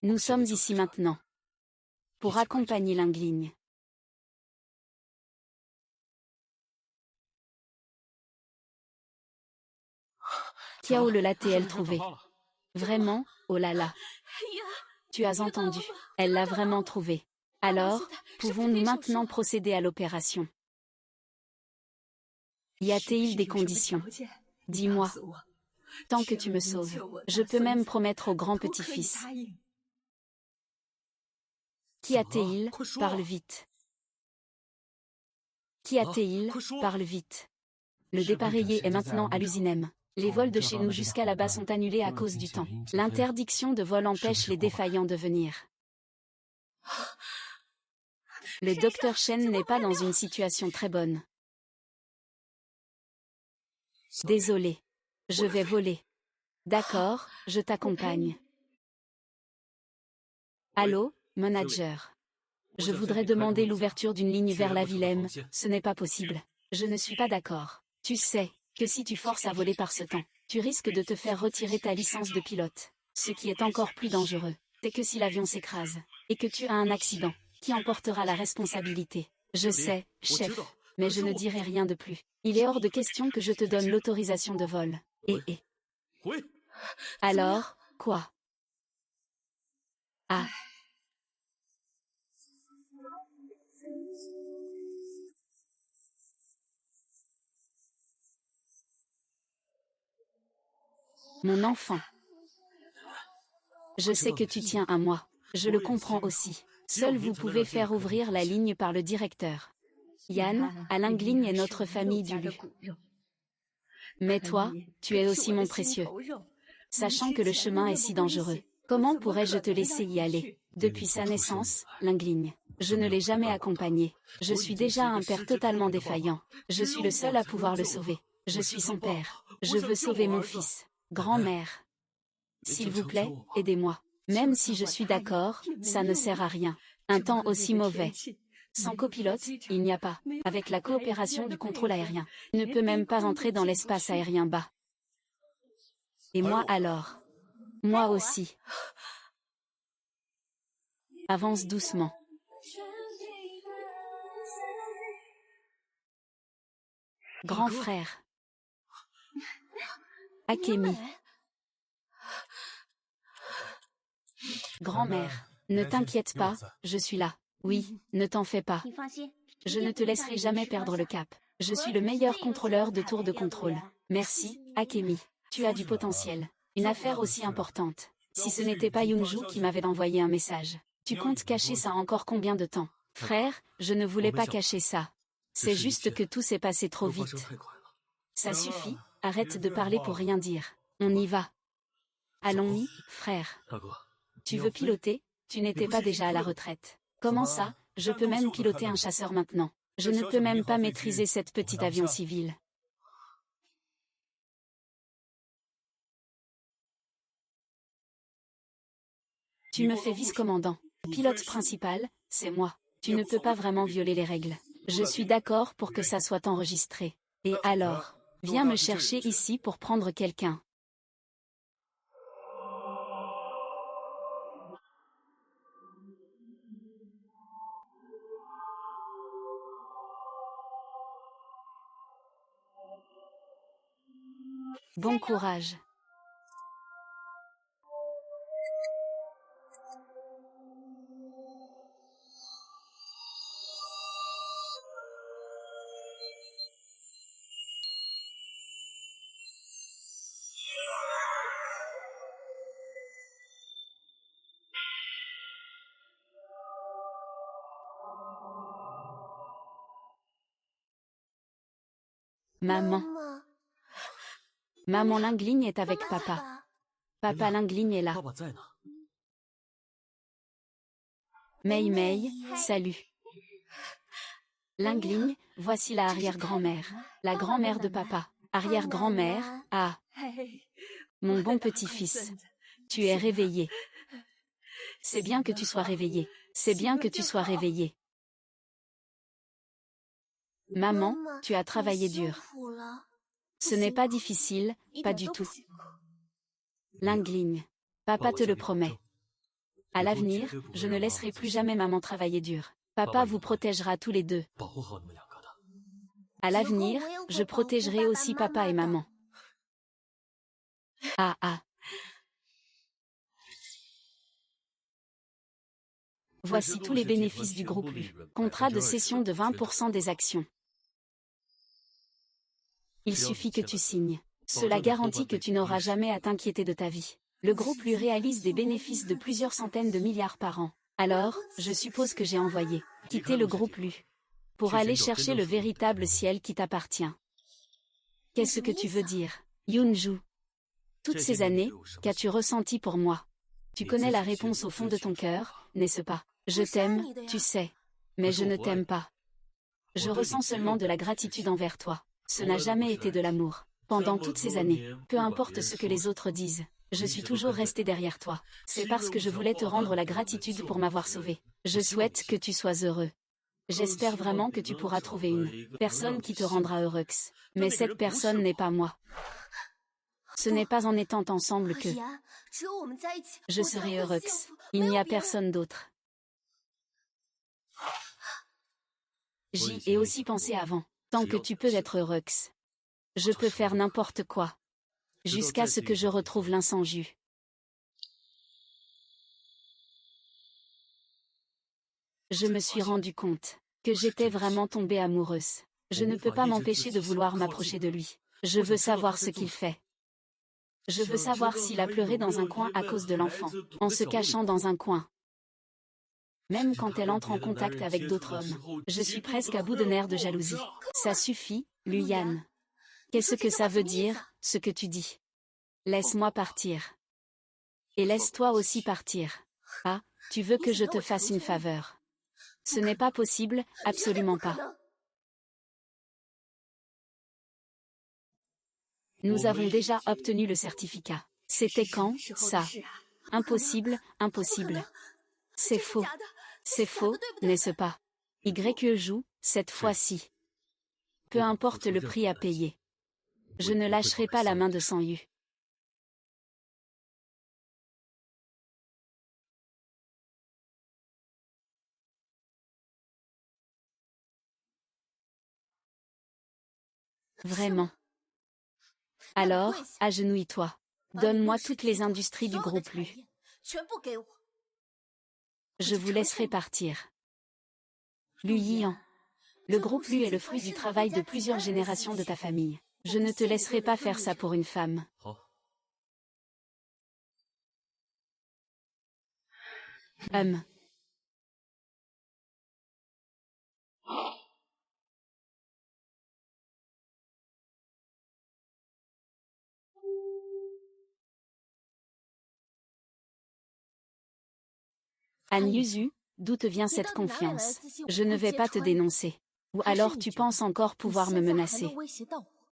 Nous sommes ici maintenant. Pour accompagner Lingling. Kiao le l'a-t-elle trouvé? Vraiment, oh là là. Tu as entendu, elle l'a vraiment trouvé. Alors, pouvons-nous maintenant procéder à l'opération? Y a-t-il des conditions? Dis-moi. Tant que tu me sauves, je peux même promettre au grand petit-fils. Qui a-t-il? Parle vite. Qui a-t-il? Parle vite. Le dépareillé est maintenant à l'usine M. Les vols de chez nous jusqu'à là-bas sont annulés à cause du temps. L'interdiction de vol empêche les défaillants de venir. Le docteur Shen n'est pas dans une situation très bonne. Désolé. Je vais voler. D'accord, je t'accompagne. Allô, manager. Je voudrais demander l'ouverture d'une ligne vers la ville M. Ce n'est pas possible. Je ne suis pas d'accord. Tu sais que si tu forces à voler par ce temps, tu risques de te faire retirer ta licence de pilote. Ce qui est encore plus dangereux, c'est que si l'avion s'écrase, et que tu as un accident, qui en portera la responsabilité? Je sais, chef, mais je ne dirai rien de plus. Il est hors de question que je te donne l'autorisation de vol. Et. Alors, quoi? Ah. Mon enfant. Je sais que tu tiens à moi. Je le comprends aussi. Seul vous pouvez faire ouvrir la ligne par le directeur. Yann, Alain Gligne est notre famille du Lu. Mais toi, tu es aussi mon précieux. Sachant que le chemin est si dangereux, comment pourrais-je te laisser y aller? Depuis sa naissance, Lingligne, je ne l'ai jamais accompagné. Je suis déjà un père totalement défaillant. Je suis le seul à pouvoir le sauver. Je suis son père. Je veux sauver mon fils. Grand-mère. S'il vous plaît, aidez-moi. Même si je suis d'accord, ça ne sert à rien. Un temps aussi mauvais. Sans copilote, il n'y a pas, avec la coopération du contrôle aérien, ne peut même pas entrer dans l'espace aérien bas. Et moi alors? Moi aussi. Avance doucement. Grand frère. Akemi. Grand-mère, ne t'inquiète pas, je suis là. Oui, ne t'en fais pas. Je ne te laisserai jamais perdre le cap. Je suis le meilleur contrôleur de tour de contrôle. Merci, Akemi. Tu as du potentiel. Une affaire aussi importante. Si ce n'était pas Yoonju qui m'avait envoyé un message. Tu comptes cacher ça encore combien de temps? Frère, je ne voulais pas cacher ça. C'est juste que tout s'est passé trop vite. Ça suffit, arrête de parler pour rien dire. On y va. Allons-y, frère. Tu veux piloter? Tu n'étais pas déjà à la retraite. Comment ça? Je peux même piloter un chasseur maintenant. Je ne peux même pas maîtriser cette petite avion civil. Tu me fais vice-commandant. Pilote principal, c'est moi. Tu ne peux pas vraiment violer les règles. Je suis d'accord pour que ça soit enregistré. Et alors? Viens me chercher ici pour prendre quelqu'un. Bon courage. Maman. Maman Lingligne est avec papa. Papa Lingligne est là. Mei Mei, salut. Lingligne, voici la arrière-grand-mère. La grand-mère de papa. Arrière-grand-mère, ah. Mon bon petit-fils. Tu es réveillé. C'est bien que tu sois réveillé. C'est bien que tu sois réveillé. Maman, tu as travaillé dur. Ce n'est pas difficile, pas du tout. Lingligne. Papa te le promet. À l'avenir, je ne laisserai plus jamais maman travailler dur. Papa vous protégera tous les deux. À l'avenir, je protégerai aussi papa et maman. Ah ah. Voici tous les bénéfices du groupe Lu. Contrat de cession de 20% des actions. Il suffit que tu signes. Cela garantit que tu n'auras jamais à t'inquiéter de ta vie. Le groupe lui réalise des bénéfices de plusieurs centaines de milliards par an. Alors, je suppose que j'ai envoyé quitter le groupe Lu pour aller chercher le véritable ciel qui t'appartient. Qu'est-ce que tu veux dire, Yoonju? Toutes ces années, qu'as-tu ressenti pour moi? Tu connais la réponse au fond de ton cœur, n'est-ce pas? Je t'aime, tu sais. Mais je ne t'aime pas. Je ressens seulement de la gratitude envers toi. Ce n'a jamais été de l'amour. Pendant toutes ces années, peu importe ce que les autres disent, je suis toujours resté derrière toi. C'est parce que je voulais te rendre la gratitude pour m'avoir sauvé. Je souhaite que tu sois heureux. J'espère vraiment que tu pourras trouver une personne qui te rendra heureux. Mais cette personne n'est pas moi. Ce n'est pas en étant ensemble que je serai heureux. Il n'y a personne d'autre. J'y ai aussi pensé avant. Tant que tu peux être heureux, je peux faire n'importe quoi. Jusqu'à ce que je retrouve l'incenju. Je me suis rendu compte que j'étais vraiment tombée amoureuse. Je ne peux pas m'empêcher de vouloir m'approcher de lui. Je veux savoir ce qu'il fait. Je veux savoir s'il a pleuré dans un coin à cause de l'enfant, en se cachant dans un coin. Même quand elle entre en contact avec d'autres hommes, je suis presque à bout de nerfs de jalousie. Ça suffit, Luyan. Qu'est-ce que ça veut dire, ce que tu dis? Laisse-moi partir. Et laisse-toi aussi partir. Ah, tu veux que je te fasse une faveur? Ce n'est pas possible, absolument pas. Nous avons déjà obtenu le certificat. C'était quand, ça? Impossible, impossible. C'est faux. C'est faux, n'est-ce pas? Y joue, cette fois-ci. Peu importe le prix à payer. Je ne lâcherai pas la main de Sang-yu. Vraiment. Alors, agenouille-toi. Donne-moi toutes les industries du groupe Lu. Je vous laisserai partir. Lu Yian. Le groupe Lu est le fruit du travail de plusieurs générations de ta famille. Je ne te laisserai pas faire ça pour une femme. Han Yuzu, d'où te vient cette confiance? Je ne vais pas te dénoncer. Ou alors tu penses encore pouvoir me menacer?